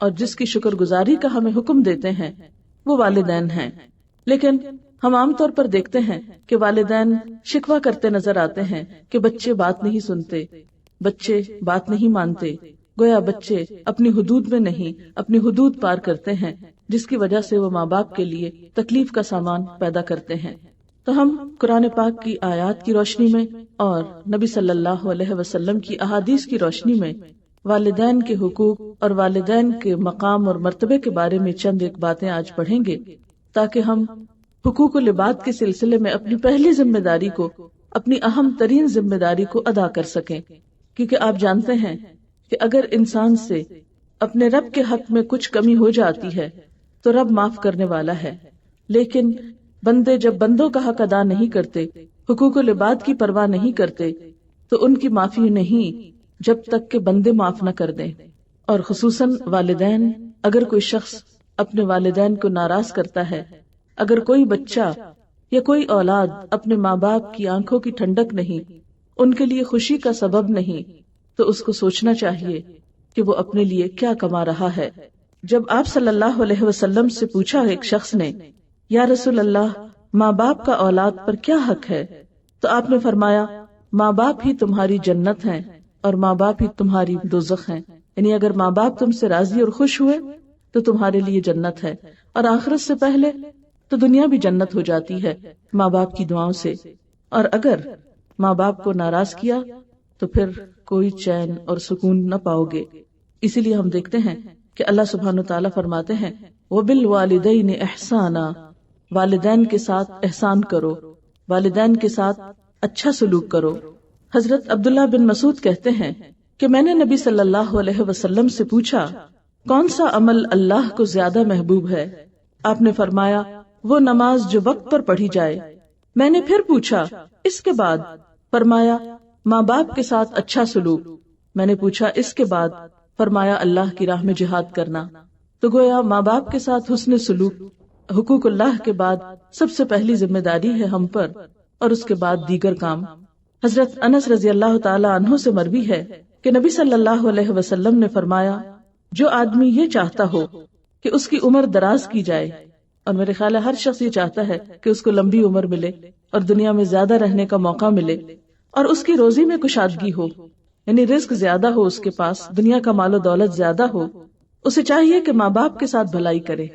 اور جس کی شکر گزاری کا ہمیں حکم دیتے ہیں وہ والدین ہیں. لیکن ہم عام طور پر دیکھتے ہیں کہ والدین شکوہ کرتے نظر آتے ہیں کہ بچے بات نہیں سنتے، بچے بات نہیں مانتے، گویا بچے اپنی حدود میں نہیں، اپنی حدود پار کرتے ہیں، جس کی وجہ سے وہ ماں باپ کے لیے تکلیف کا سامان پیدا کرتے ہیں. تو ہم قرآن پاک کی آیات کی روشنی میں اور نبی صلی اللہ علیہ وسلم کی احادیث کی روشنی میں والدین کے حقوق اور والدین کے مقام اور مرتبے کے بارے میں چند ایک باتیں آج پڑھیں گے، تاکہ ہم حقوق العباد کے سلسلے میں اپنی پہلی ذمہ داری کو، اپنی اہم ترین ذمہ داری کو ادا کر سکیں. کیونکہ آپ جانتے ہیں کہ اگر انسان سے اپنے رب کے حق میں کچھ کمی ہو جاتی ہے تو رب معاف کرنے والا ہے، لیکن بندے جب بندوں کا حق ادا نہیں کرتے، حقوق العباد کی پرواہ نہیں کرتے، تو ان کی معافی نہیں جب تک کہ بندے معاف نہ کر دیں. اور خصوصاً والدین، اگر کوئی شخص اپنے والدین کو ناراض کرتا ہے، اگر کوئی بچہ یا کوئی اولاد اپنے ماں باپ کی آنکھوں کی ٹھنڈک نہیں، ان کے لیے خوشی کا سبب نہیں، تو اس کو سوچنا چاہیے کہ وہ اپنے لیے کیا کما رہا ہے. جب آپ صلی اللہ علیہ وسلم سے پوچھا ایک شخص نے، یا رسول اللہ، ماں باپ کا اولاد پر کیا حق ہے، تو آپ نے فرمایا، ماں باپ ہی تمہاری جنت ہیں اور ماں باپ ہی تمہاری دوزخ ہیں. یعنی اگر ماں باپ تم سے راضی اور خوش ہوئے تو تمہارے لیے جنت ہے، اور آخرت سے پہلے تو دنیا بھی جنت ہو جاتی ہے ماں باپ کی دعاؤں سے. اور اگر ماں باپ کو ناراض کیا تو پھر کوئی چین اور سکون نہ پاؤ گے. اسی لیے ہم دیکھتے ہیں کہ اللہ سبحانہ تعالیٰ فرماتے ہیں، وَبِالْوَالِدَيْنِ إِحْسَانًا، والدین کے ساتھ احسان کرو، والدین کے ساتھ اچھا سلوک کرو. حضرت عبداللہ بن مسعود کہتے ہیں کہ میں نے نبی صلی اللہ علیہ وسلم سے پوچھا، کون سا عمل اللہ کو زیادہ محبوب ہے؟ آپ نے فرمایا، وہ نماز جو وقت پر پڑھی جائے. میں نے پھر پوچھا، اس کے بعد؟ فرمایا، ماں باپ کے ساتھ اچھا سلوک. میں نے پوچھا، اس کے بعد؟ فرمایا، اللہ کی راہ میں جہاد کرنا. تو گویا ماں باپ کے ساتھ حسن سلوک حقوق اللہ کے بعد سب سے پہلی ذمہ داری ہے ہم پر، اور اس کے بعد دیگر کام. حضرت انس رضی اللہ تعالی عنہ سے مروی ہے کہ نبی صلی اللہ علیہ وسلم نے فرمایا، جو آدمی یہ چاہتا ہو کہ اس کی عمر دراز کی جائے، اور میرے خیال ہے ہر شخص یہ چاہتا ہے کہ اس کو لمبی عمر ملے اور دنیا میں زیادہ رہنے کا موقع ملے، اور اس کی روزی میں کشادگی ہو، یعنی رزق زیادہ ہو، اس کے پاس دنیا کا مال و دولت زیادہ ہو، اسے چاہیے کہ ماں باپ کے ساتھ بھلائی کرے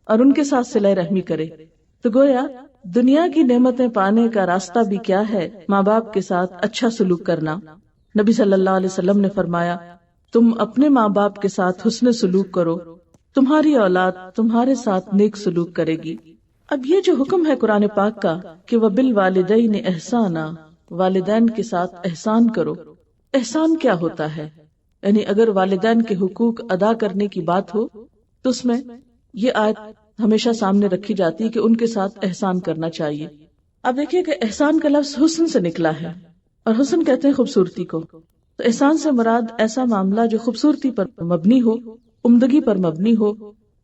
اور ان کے ساتھ صلہ رحمی کرے. تو گویا دنیا کی نعمتیں پانے کا راستہ بھی کیا ہے؟ ماں باپ کے ساتھ اچھا سلوک کرنا. نبی صلی اللہ علیہ وسلم نے فرمایا، تم اپنے ماں باپ کے ساتھ حسن سلوک کرو، تمہاری اولاد تمہارے ساتھ نیک سلوک کرے گی. اب یہ جو حکم ہے قرآن پاک کا کہ وَبِالْوَالِدَيْنِ إِحْسَانًا، والدین کے ساتھ احسان کرو، احسان کیا ہوتا ہے؟ یعنی اگر والدین کے حقوق ادا کرنے کی بات ہو تو اس میں یہ آیت ہمیشہ سامنے رکھی جاتی ہے کہ ان کے ساتھ احسان کرنا چاہیے. اب دیکھیے کہ احسان کا لفظ حسن سے نکلا ہے، اور حسن کہتے ہیں خوبصورتی کو. تو احسان سے مراد ایسا معاملہ جو خوبصورتی پر مبنی ہو، عمدگی پر مبنی ہو،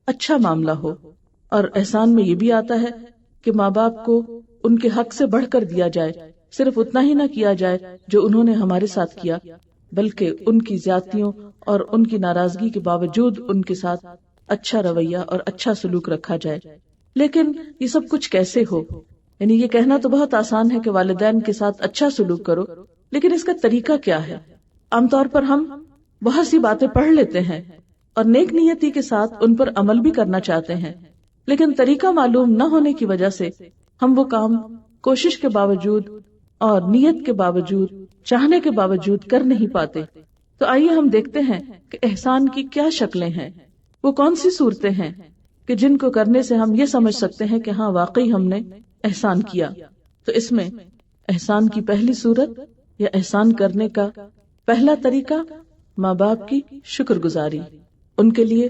اچھا معاملہ ہو. اور احسان میں یہ بھی آتا ہے کہ ماں باپ کو ان کے حق سے بڑھ کر دیا جائے، صرف اتنا ہی نہ کیا جائے جو انہوں نے ہمارے ساتھ کیا، بلکہ ان کی زیادتیوں اور ان کی ناراضگی کے باوجود ان کے ساتھ اچھا رویہ اور اچھا سلوک رکھا جائے. لیکن یہ سب کچھ کیسے ہو؟ یعنی یہ کہنا تو بہت آسان ہے کہ والدین کے ساتھ اچھا سلوک کرو، لیکن اس کا طریقہ کیا ہے؟ عام طور پر ہم بہت سی باتیں پڑھ لیتے ہیں اور نیک نیتی کے ساتھ ان پر عمل بھی کرنا چاہتے ہیں، لیکن طریقہ معلوم نہ ہونے کی وجہ سے ہم وہ کام کوشش کے باوجود اور نیت کے باوجود، چاہنے کے باوجود کر نہیں پاتے. تو آئیے ہم دیکھتے ہیں کہ احسان کی کیا شکلیں ہیں، وہ کون سی صورتیں ہیں کہ جن کو کرنے سے ہم یہ سمجھ سکتے ہیں کہ ہاں واقعی ہم نے احسان کیا. تو اس میں احسان کی پہلی صورت یا احسان کرنے کا پہلا طریقہ ماں باپ کی شکر گزاری، ان کے لیے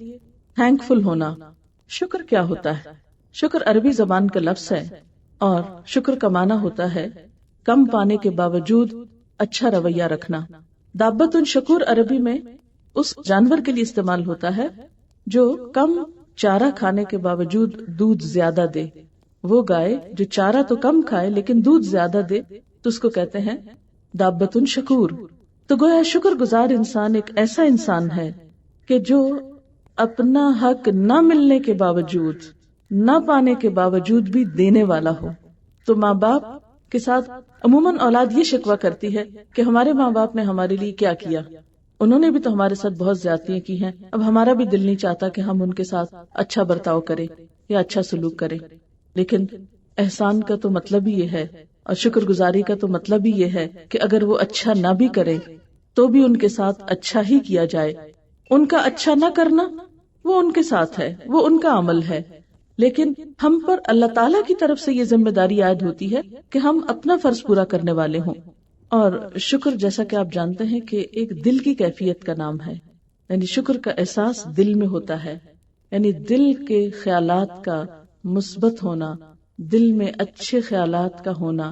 تھینک فل ہونا. شکر کیا ہوتا ہے؟ شکر عربی زبان کا لفظ ہے، اور شکر کا معنی ہوتا ہے کم پانے کے باوجود اچھا رویہ رکھنا. دابت شکور عربی میں اس جانور کے لیے استعمال ہوتا ہے جو کم چارہ کھانے کے باوجود دودھ زیادہ دے. وہ گائے جو چارہ تو کم کھائے لیکن دودھ زیادہ دے تو اس کو کہتے ہیں دابت شکور. تو گویا شکر گزار انسان ایک ایسا انسان ہے کہ جو اپنا حق نہ ملنے کے باوجود، نہ پانے کے باوجود بھی دینے والا ہو۔ تو ماں باپ کے ساتھ عموماً اولاد یہ شکوہ کرتی ہے کہ ہمارے ماں باپ نے ہمارے لیے کیا کیا، انہوں نے بھی تو ہمارے ساتھ بہت زیادتیاں کی ہیں، اب ہمارا بھی دل نہیں چاہتا کہ ہم ان کے ساتھ اچھا برتاؤ کریں یا اچھا سلوک کریں۔ لیکن احسان کا تو مطلب ہی یہ ہے، اور شکر گزاری کا تو مطلب ہی یہ ہے کہ اگر وہ اچھا نہ بھی کریں تو بھی ان کے ساتھ اچھا ہی کیا جائے۔ ان کا اچھا نہ کرنا وہ ان کے ساتھ ہے، وہ ان کا عمل ہے، لیکن ہم پر اللہ تعالیٰ کی طرف سے یہ ذمہ داری عائد ہوتی ہے کہ ہم اپنا فرض پورا کرنے والے ہوں۔ اور شکر جیسا کہ آپ جانتے ہیں کہ ایک دل کی کیفیت کا نام ہے، یعنی شکر کا احساس دل میں ہوتا ہے، یعنی دل کے خیالات کا مثبت ہونا، دل میں اچھے خیالات کا ہونا،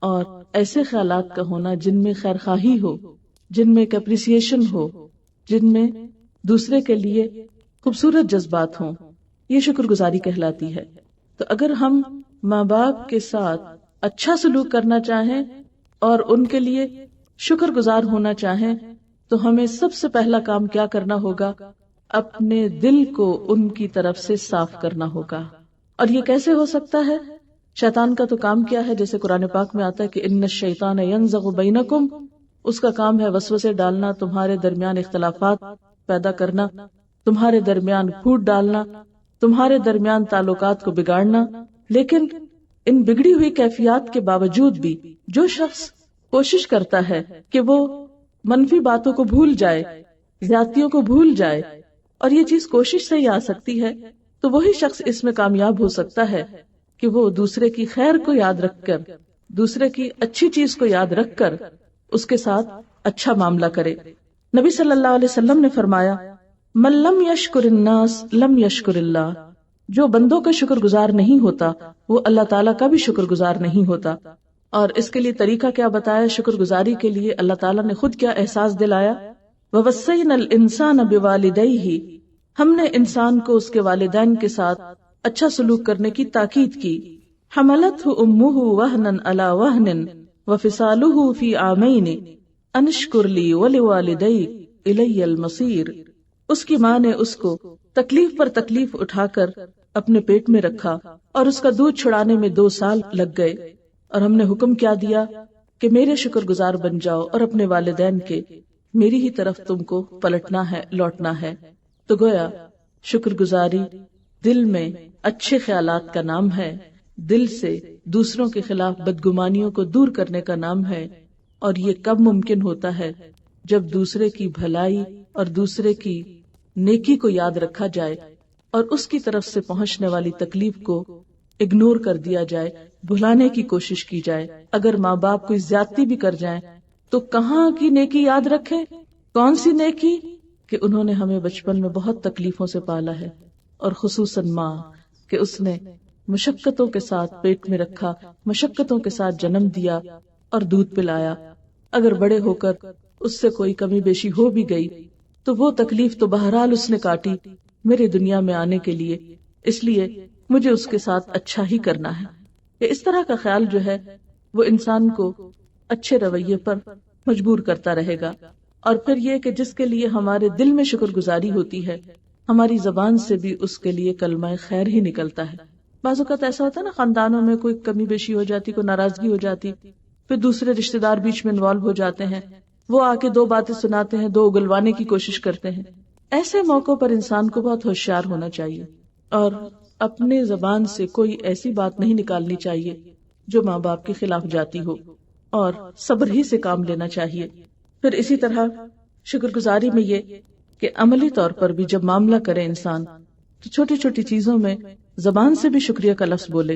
اور ایسے خیالات کا ہونا جن میں خیر خواہی ہو، جن میں اپریسیشن ہو، جن میں دوسرے کے لیے خوبصورت جذبات ہوں، یہ شکر گزاری کہلاتی ہے۔ تو اگر ہم ماں باپ کے ساتھ اچھا سلوک کرنا چاہیں اور ان کے لیے شکر گزار ہونا چاہیں تو ہمیں سب سے پہلا کام کیا کرنا ہوگا؟ اپنے دل کو ان کی طرف سے صاف کرنا ہوگا۔ اور یہ کیسے ہو سکتا ہے؟ شیطان کا تو کام کیا ہے؟ جیسے قرآن پاک میں آتا ہے کہ ان الشیطان ینزغ بینکم، اس کا کام ہے وسوسے ڈالنا، تمہارے درمیان اختلافات پیدا کرنا، تمہارے درمیان پھوٹ ڈالنا، تمہارے درمیان تعلقات کو بگاڑنا۔ لیکن ان بگڑی ہوئی کیفیات کے باوجود بھی جو شخص کوشش کرتا ہے کہ وہ منفی باتوں کو بھول جائے، زیادتیوں کو بھول جائے، اور یہ چیز کوشش سے ہی آ سکتی ہے، تو وہی شخص اس میں کامیاب ہو سکتا ہے کہ وہ دوسرے کی خیر کو یاد رکھ کر، دوسرے کی اچھی چیز کو یاد رکھ کر اس کے ساتھ اچھا معاملہ کرے۔ نبی صلی اللہ علیہ وسلم نے فرمایا من لم یشکر الناس لم یشکر اللہ، جو بندوں کا شکر گزار نہیں ہوتا وہ اللہ تعالیٰ کا بھی شکر گزار نہیں ہوتا۔ اور اس کے لیے طریقہ کیا بتایا شکر گزاری کے لیے؟ اللہ تعالیٰ نے خود کیا احساس دلایا؟ وَوَصَّيْنَا الْإِنسَانَ بِوَالِدَيْهِ، ہم نے انسان کو اس کے والدین کے ساتھ اچھا سلوک کرنے کی تاکید کی۔ حملته امه وهنا على وهن وفصاله في عامين ان اشكر لي ولوالديك الي المصير، اس کی ماں نے اس کو تکلیف پر تکلیف اٹھا کر اپنے پیٹ میں رکھا اور اس کا دودھ چھڑانے میں 2 سال لگ گئے، اور ہم نے حکم کیا دیا کہ میرے شکر گزار بن جاؤ اور اپنے والدین کے، میری ہی طرف تم کو پلٹنا ہے، لوٹنا ہے۔ تو گویا شکر گزاری دل میں اچھے خیالات کا نام ہے، دل سے دوسروں کے خلاف بدگمانیوں کو دور کرنے کا نام ہے، اور یہ کب ممکن ہوتا ہے؟ جب دوسرے کی بھلائی اور دوسرے کی نیکی کو یاد رکھا جائے اور اس کی طرف سے پہنچنے والی تکلیف کو اگنور کر دیا جائے، بھلانے کی کوشش کی جائے۔ اگر ماں باپ کوئی زیادتی بھی کر جائیں تو کہاں کی نیکی یاد رکھیں؟ کون سی نیکی؟ کہ انہوں نے ہمیں بچپن میں بہت تکلیفوں سے پالا ہے، اور خصوصاً ماں، کہ اس نے مشقتوں کے ساتھ پیٹ میں رکھا، مشقتوں کے ساتھ جنم دیا اور دودھ پلایا۔ اگر بڑے ہو کر اس سے کوئی کمی بیشی ہو بھی گئی تو وہ تکلیف تو بہرحال اس نے کاٹی میرے دنیا میں آنے کے لیے، اس لیے مجھے اس کے ساتھ اچھا ہی کرنا ہے۔ کہ اس طرح کا خیال جو ہے وہ انسان کو اچھے رویے پر مجبور کرتا رہے گا۔ اور پھر یہ کہ جس کے لیے ہمارے دل میں شکر گزاری ہوتی ہے، ہماری زبان سے بھی اس کے لیے کلمہ خیر ہی نکلتا ہے۔ بعض اوقات ایسا ہوتا ہے نا، خاندانوں میں کوئی کمی بیشی ہو جاتی، کوئی ناراضگی ہو جاتی، پھر دوسرے رشتہ دار بیچ میں انوالو ہو جاتے ہیں، وہ آ کے 2 باتیں سناتے ہیں، 2 اگلوانے کی کوشش کرتے ہیں۔ ایسے موقعوں پر انسان کو بہت ہوشیار ہونا چاہیے اور اپنے زبان سے کوئی ایسی بات نہیں نکالنی چاہیے جو ماں باپ کے خلاف جاتی ہو، اور صبر ہی سے کام لینا چاہیے۔ پھر اسی طرح شکر گزاری میں یہ کہ عملی طور پر بھی جب معاملہ کرے انسان تو چھوٹی چھوٹی چیزوں میں زبان سے بھی شکریہ کا لفظ بولے،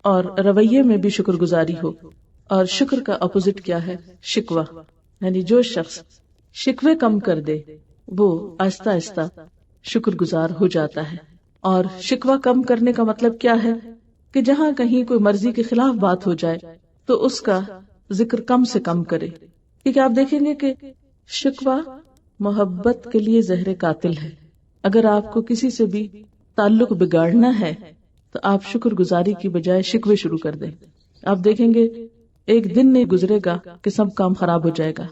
اور رویے میں بھی شکر گزاری ہو۔ اور شکر کا اپوزٹ کیا ہے؟ شکوہ، یعنی جو شخص شکوے کم کر دے وہ آہستہ آہستہ شکر گزار ہو جاتا ہے۔ اور شکوہ کم کرنے کا مطلب کیا ہے؟ کہ جہاں کہیں کوئی مرضی کے خلاف بات ہو جائے تو اس کا ذکر کم سے کم کرے، کیونکہ آپ دیکھیں گے کہ شکوہ محبت کے لیے زہر قاتل ہے۔ اگر آپ کو کسی سے بھی تعلق بگاڑنا ہے تو آپ شکر گزاری کی بجائے شکوے شروع کر دیں۔ آپ دیکھیں گے ایک دن نہیں گزرے گا کہ سب کام خراب ہو جائے گا۔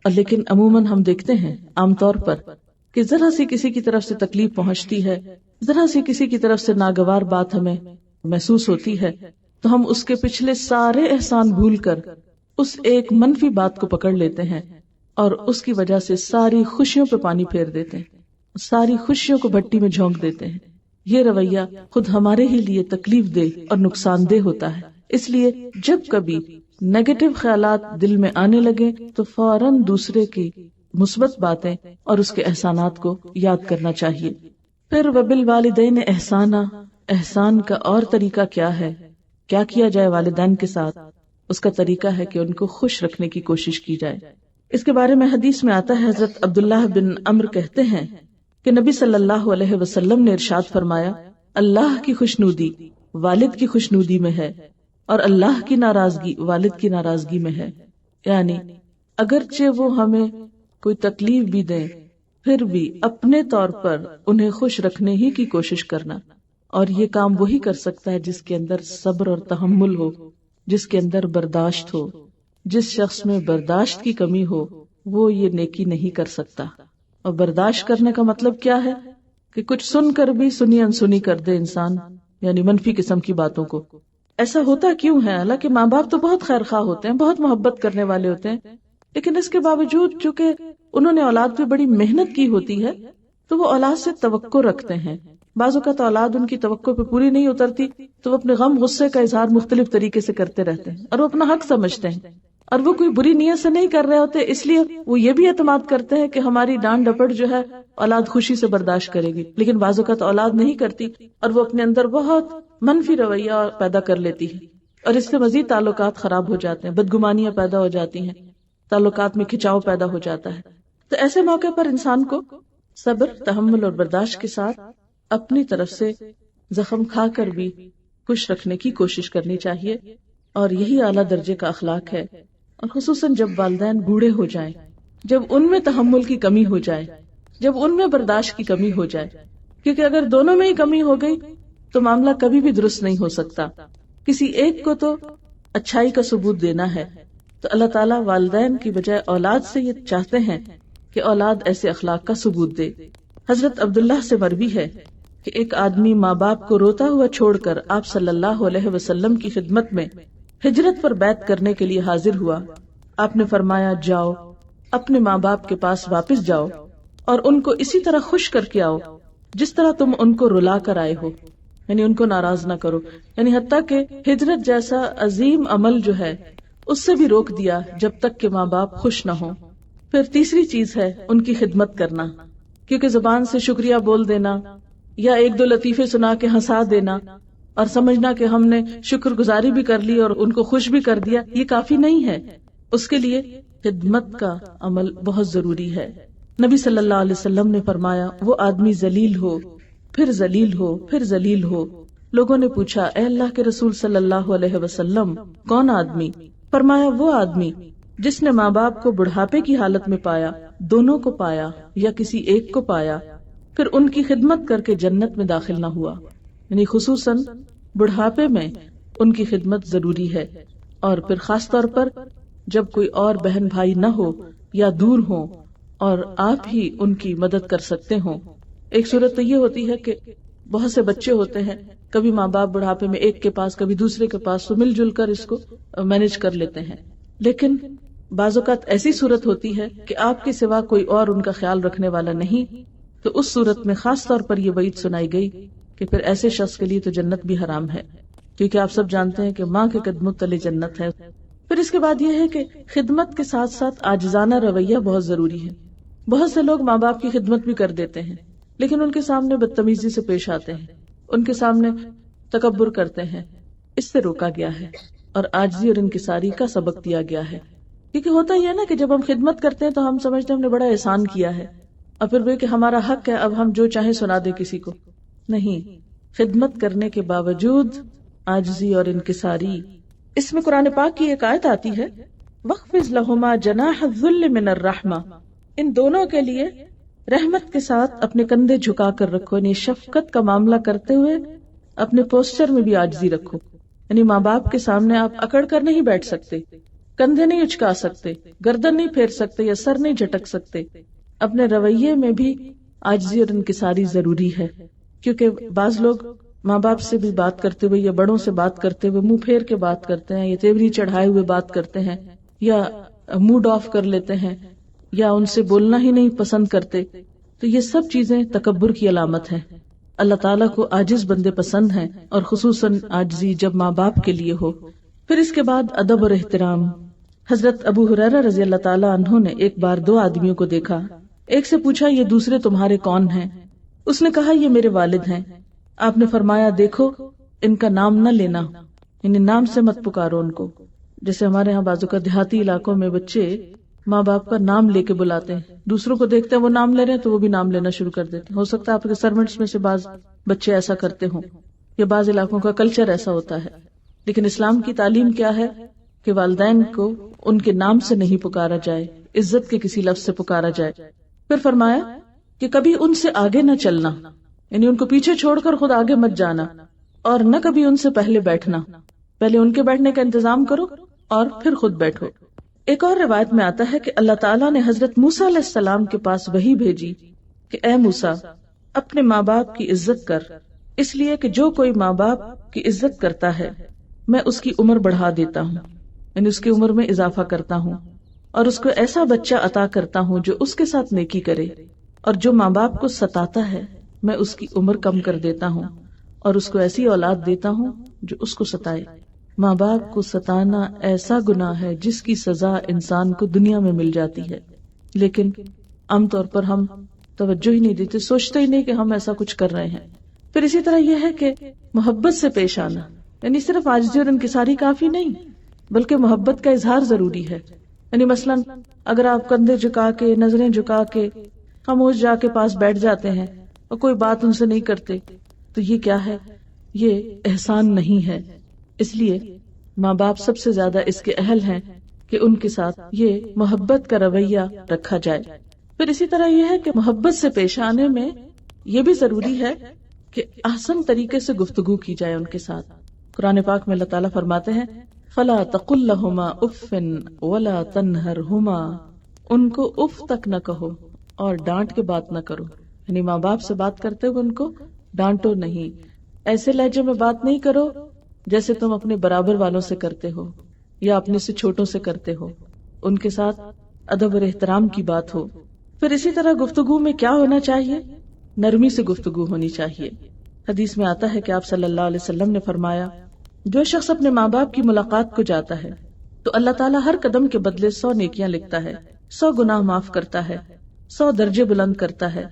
اور لیکن عموماً ہم دیکھتے ہیں عام طور پر کہ ذرا سی کسی کی طرف سے تکلیف پہنچتی ہے، ذرا سی کسی کی طرف سے ناگوار بات ہمیں محسوس ہوتی ہے، تو ہم اس کے پچھلے سارے احسان بھول کر اس ایک منفی بات کو پکڑ لیتے ہیں اور اس کی وجہ سے ساری خوشیوں پہ پانی پھیر دیتے ہیں، ساری خوشیوں کو بھٹی میں جھونک دیتے ہیں۔ یہ رویہ خود ہمارے ہی لیے تکلیف دہ اور نقصان دہ ہوتا ہے۔ اس لیے جب کبھی نیگیٹو خیالات دل میں آنے لگے تو فوراً دوسرے کی مثبت باتیں اور اس کے احسانات کو یاد کرنا چاہیے۔ پھر وبالوالدین احسانا، احسان کا اور طریقہ کیا ہے؟ کیا کیا جائے والدین کے ساتھ؟ اس کا طریقہ ہے کہ ان کو خوش رکھنے کی کوشش کی جائے۔ اس کے بارے میں حدیث میں آتا ہے، حضرت عبداللہ بن عمرو کہتے ہیں کہ نبی صلی اللہ علیہ وسلم نے ارشاد فرمایا، اللہ کی خوشنودی والد کی خوشنودی میں ہے اور اللہ کی ناراضگی والد کی ناراضگی میں ہے۔ یعنی اگرچہ وہ ہمیں کوئی تکلیف بھی دیں، پھر بھی اپنے طور پر انہیں خوش رکھنے ہی کی کوشش کرنا، اور یہ کام وہی کر سکتا ہے جس کے اندر صبر اور تحمل ہو، جس کے اندر برداشت ہو۔ جس شخص میں برداشت کی کمی ہو وہ یہ نیکی نہیں کر سکتا۔ اور برداشت کرنے کا مطلب کیا ہے کہ کچھ سن کر بھی سنی انسنی کر دے انسان، یعنی منفی قسم کی باتوں کو۔ ایسا ہوتا کیوں ہے؟ حالانکہ ماں باپ تو بہت خیر خواہ ہوتے ہیں، بہت محبت کرنے والے ہوتے ہیں، لیکن اس کے باوجود چونکہ انہوں نے اولاد پہ بڑی محنت کی ہوتی ہے تو وہ اولاد سے توقع رکھتے ہیں۔ بعض اوقات اولاد ان کی توقع پہ پوری نہیں اترتی تو وہ اپنے غم غصے کا اظہار مختلف طریقے سے کرتے رہتے ہیں اور وہ اپنا حق سمجھتے ہیں، اور وہ کوئی بری نیت سے نہیں کر رہے ہوتے، اس لیے وہ یہ بھی اعتماد کرتے ہیں کہ ہماری ڈانٹ ڈپٹ جو ہے اولاد خوشی سے برداشت کرے گی، لیکن بعض اوقات اولاد نہیں کرتی اور وہ اپنے اندر بہت منفی رویہ پیدا کر لیتی ہے، اور اس سے مزید تعلقات خراب ہو جاتے ہیں، بدگمانیاں پیدا ہو جاتی ہیں، تعلقات میں کھچاؤ پیدا ہو جاتا ہے۔ تو ایسے موقع پر انسان کو صبر، تحمل اور برداشت کے ساتھ اپنی طرف سے زخم کھا کر بھی خوش رکھنے کی کوشش کرنی چاہیے، اور یہی اعلیٰ درجے کا اخلاق ہے۔ اور خصوصاً جب والدین بوڑھے ہو جائیں، جب ان میں تحمل کی کمی ہو جائے، جب ان میں برداشت کی کمی ہو جائے، کیونکہ اگر دونوں میں ہی کمی ہو گئی تو معاملہ کبھی بھی درست نہیں ہو سکتا۔ کسی ایک کو تو اچھائی کا ثبوت دینا ہے، تو اللہ تعالیٰ والدین کی بجائے اولاد سے یہ چاہتے ہیں کہ اولاد ایسے اخلاق کا ثبوت دے۔ حضرت عبداللہ سے مروی ہے کہ ایک آدمی ماں باپ کو روتا ہوا چھوڑ کر آپ صلی اللہ علیہ وسلم کی خدمت میں ہجرت پر بیعت کرنے کے لیے حاضر ہوا۔ آپ نے فرمایا، جاؤ اپنے ماں باپ کے پاس واپس جاؤ اور ان کو اسی طرح خوش کر کے آؤ جس طرح تم ان کو رلا کر آئے ہو، یعنی ان کو ناراض نہ کرو، یعنی حتیٰ کہ ہجرت جیسا عظیم عمل جو ہے اس سے بھی روک دیا جب تک کہ ماں باپ خوش نہ ہوں۔ پھر تیسری چیز ہے ان کی خدمت کرنا، کیونکہ زبان سے شکریہ بول دینا یا ایک دو لطیفے سنا کے ہنسا دینا اور سمجھنا کہ ہم نے شکر گزاری بھی کر لی اور ان کو خوش بھی کر دیا، یہ کافی نہیں ہے۔ اس کے لیے خدمت کا عمل بہت ضروری ہے۔ نبی صلی اللہ علیہ وسلم نے فرمایا، وہ آدمی ذلیل ہو، پھر ذلیل ہو، پھر ذلیل ہو۔ لوگوں نے پوچھا، اے اللہ کے رسول صلی اللہ علیہ وسلم، کون آدمی؟ فرمایا، وہ آدمی جس نے ماں باپ کو بڑھاپے کی حالت میں پایا، دونوں کو پایا یا کسی ایک کو پایا، پھر ان کی خدمت کر کے جنت میں داخل نہ ہوا۔ یعنی خصوصاً بڑھاپے میں ان کی خدمت ضروری ہے، اور پھر خاص طور پر جب کوئی اور بہن بھائی نہ ہو یا دور ہو اور آپ ہی ان کی مدد کر سکتے ہوں۔ ایک صورت تو یہ ہوتی ہے کہ بہت سے بچے ہوتے ہیں، کبھی ماں باپ بڑھاپے میں ایک کے پاس کبھی دوسرے کے پاس، تو مل جل کر اس کو مینج کر لیتے ہیں، لیکن بعض اوقات ایسی صورت ہوتی ہے کہ آپ کے سوا کوئی اور ان کا خیال رکھنے والا نہیں، تو اس صورت میں خاص طور پر یہ وعید سنائی گئی کہ پھر ایسے شخص کے لیے تو جنت بھی حرام ہے، کیونکہ آپ سب جانتے ہیں کہ ماں کے قدموں تلے جنت ہے۔ پھر اس کے بعد یہ ہے کہ خدمت کے ساتھ ساتھ عاجزانہ رویہ بہت ضروری ہے۔ بہت سے لوگ ماں باپ کی خدمت بھی کر دیتے ہیں، لیکن ان کے سامنے بدتمیزی سے پیش آتے ہیں، ان کے سامنے تکبر کرتے ہیں۔ اس سے روکا گیا ہے اور عاجزی اور انکساری کا سبق دیا گیا ہے، کیونکہ ہوتا یہ ہے نا کہ جب ہم خدمت کرتے ہیں تو ہم سمجھتے ہیں ہم نے بڑا احسان کیا ہے، اور پھر وہ کہ ہمارا حق ہے اب ہم جو چاہیں سنا دیں کسی کو۔ نہیں، خدمت کرنے کے باوجود عاجزی اور انکساری۔ اس میں قرآن پاک کی ایک آیت آتی ہے، وَخْفِضْ لَهُمَا جَنَاحَ الذُّلِّ مِنَ الرَّحْمَةِ، ان دونوں کے لیے رحمت کے ساتھ اپنے کندھے جھکا کر رکھو، یعنی شفقت کا معاملہ کرتے ہوئے اپنے پوسچر میں بھی عاجزی رکھو۔ یعنی ماں باپ کے سامنے آپ اکڑ کر نہیں بیٹھ سکتے، کندھے نہیں اچکا سکتے، گردن نہیں پھیر سکتے یا سر نہیں جھٹک سکتے، اپنے رویے میں بھی عاجزی اور انکساری ضروری ہے، کیونکہ بعض لوگ ماں باپ سے بھی بات کرتے ہوئے یا بڑوں سے بات کرتے ہوئے منہ پھیر کے بات کرتے ہیں، یا تیوری چڑھائے ہوئے بات کرتے ہیں، یا موڈ آف کر لیتے ہیں، یا ان سے بولنا ہی نہیں پسند کرتے. تو یہ سب چیزیں تکبر کی علامت ہیں. اللہ تعالیٰ کو عاجز بندے پسند ہیں، اور خصوصاً عاجزی جب ماں باپ کے لیے ہو. پھر اس کے بعد ادب اور احترام. حضرت ابو ہریرہ رضی اللہ تعالیٰ عنہ نے ایک بار 2 آدمیوں کو دیکھا. ایک سے پوچھا یہ دوسرے تمہارے کون ہیں؟ اس نے کہا یہ میرے والد ہیں. آپ نے فرمایا دیکھو ان کا نام نہ لینا، یعنی نام سے مت پکارو ان کو. جیسے ہمارے ہاں بازو کا دیہاتی علاقوں میں بچے ماں باپ کا نام لے کے بلاتے ہیں، دوسروں کو دیکھتے ہیں وہ نام لے رہے ہیں تو وہ بھی نام لینا شروع کر دیتے ہیں. ہو سکتا ہے آپ کے سرونٹس میں سے بعض بچے ایسا کرتے ہوں، یا بعض علاقوں کا کلچر ایسا ہوتا ہے. لیکن اسلام کی تعلیم کیا ہے کہ والدین کو ان کے نام سے نہیں پکارا جائے، عزت کے کسی لفظ سے پکارا جائے. پھر فرمایا کہ کبھی ان سے آگے نہ چلنا، یعنی ان کو پیچھے چھوڑ کر خود آگے مت جانا، اور نہ کبھی ان سے پہلے بیٹھنا. پہلے ان کے بیٹھنے کا انتظام کرو اور پھر خود بیٹھو. ایک اور روایت میں آتا ہے کہ اللہ تعالیٰ نے حضرت موسیٰ علیہ السلام کے پاس وحی بھیجی کہ اے موسیٰ اپنے ماں باپ کی عزت کر، اس لیے کہ جو کوئی ماں باپ کی عزت کرتا ہے میں اس کی عمر بڑھا دیتا ہوں، یعنی اس کی عمر میں اضافہ کرتا ہوں، اور اس کو ایسا بچہ عطا کرتا ہوں جو اس کے ساتھ نیکی کرے، اور جو ماں باپ کو ستاتا ہے میں اس کی عمر کم کر دیتا ہوں، اور اس کو ایسی اولاد دیتا ہوں جو اس کو ستائے. ماں باپ کو ستانا ایسا گناہ ہے جس کی سزا انسان کو دنیا میں مل جاتی ہے، لیکن عام طور پر ہم توجہ ہی نہیں دیتے، سوچتے ہی نہیں کہ ہم ایسا کچھ کر رہے ہیں. پھر اسی طرح یہ ہے کہ محبت سے پیش آنا، یعنی صرف عاجزی اور انکساری کافی نہیں بلکہ محبت کا اظہار ضروری ہے. یعنی مثلا اگر آپ کندھے جھکا کے نظریں جھکا کے خاموش جا کے پاس بیٹھ جاتے ہیں اور کوئی بات ان سے نہیں کرتے تو یہ کیا ہے؟ یہ احسان نہیں ہے. اس لیے ماں باپ سب سے زیادہ اس کے اہل ہیں کہ ان کے ساتھ یہ محبت کا رویہ رکھا جائے. پھر اسی طرح یہ ہے کہ محبت سے پیش آنے میں یہ بھی ضروری ہے کہ احسن طریقے سے گفتگو کی جائے ان کے ساتھ. قرآن پاک میں اللہ تعالیٰ فرماتے ہیں فَلَا تَقُلْ لَهُمَا أُفٍّ وَلَا تَنْهَرْهُمَا، ان کو اف تک نہ کہو اور ڈانٹ کے بات نہ کرو. یعنی ماں باپ سے بات کرتے ہوئے ان کو ڈانٹو نہیں، ایسے لہجے میں بات نہیں کرو جیسے تم اپنے برابر والوں سے کرتے ہو یا اپنے سے چھوٹوں سے کرتے ہو. ان کے ساتھ ادب اور احترام کی بات ہو. پھر اسی طرح گفتگو میں کیا ہونا چاہیے؟ نرمی سے گفتگو ہونی چاہیے. حدیث میں آتا ہے کہ آپ صلی اللہ علیہ وسلم نے فرمایا جو شخص اپنے ماں باپ کی ملاقات کو جاتا ہے تو اللہ تعالیٰ ہر قدم کے بدلے 100 نیکیاں لکھتا ہے، 100 گناہ معاف کرتا ہے، 100 درجے بلند کرتا ہے.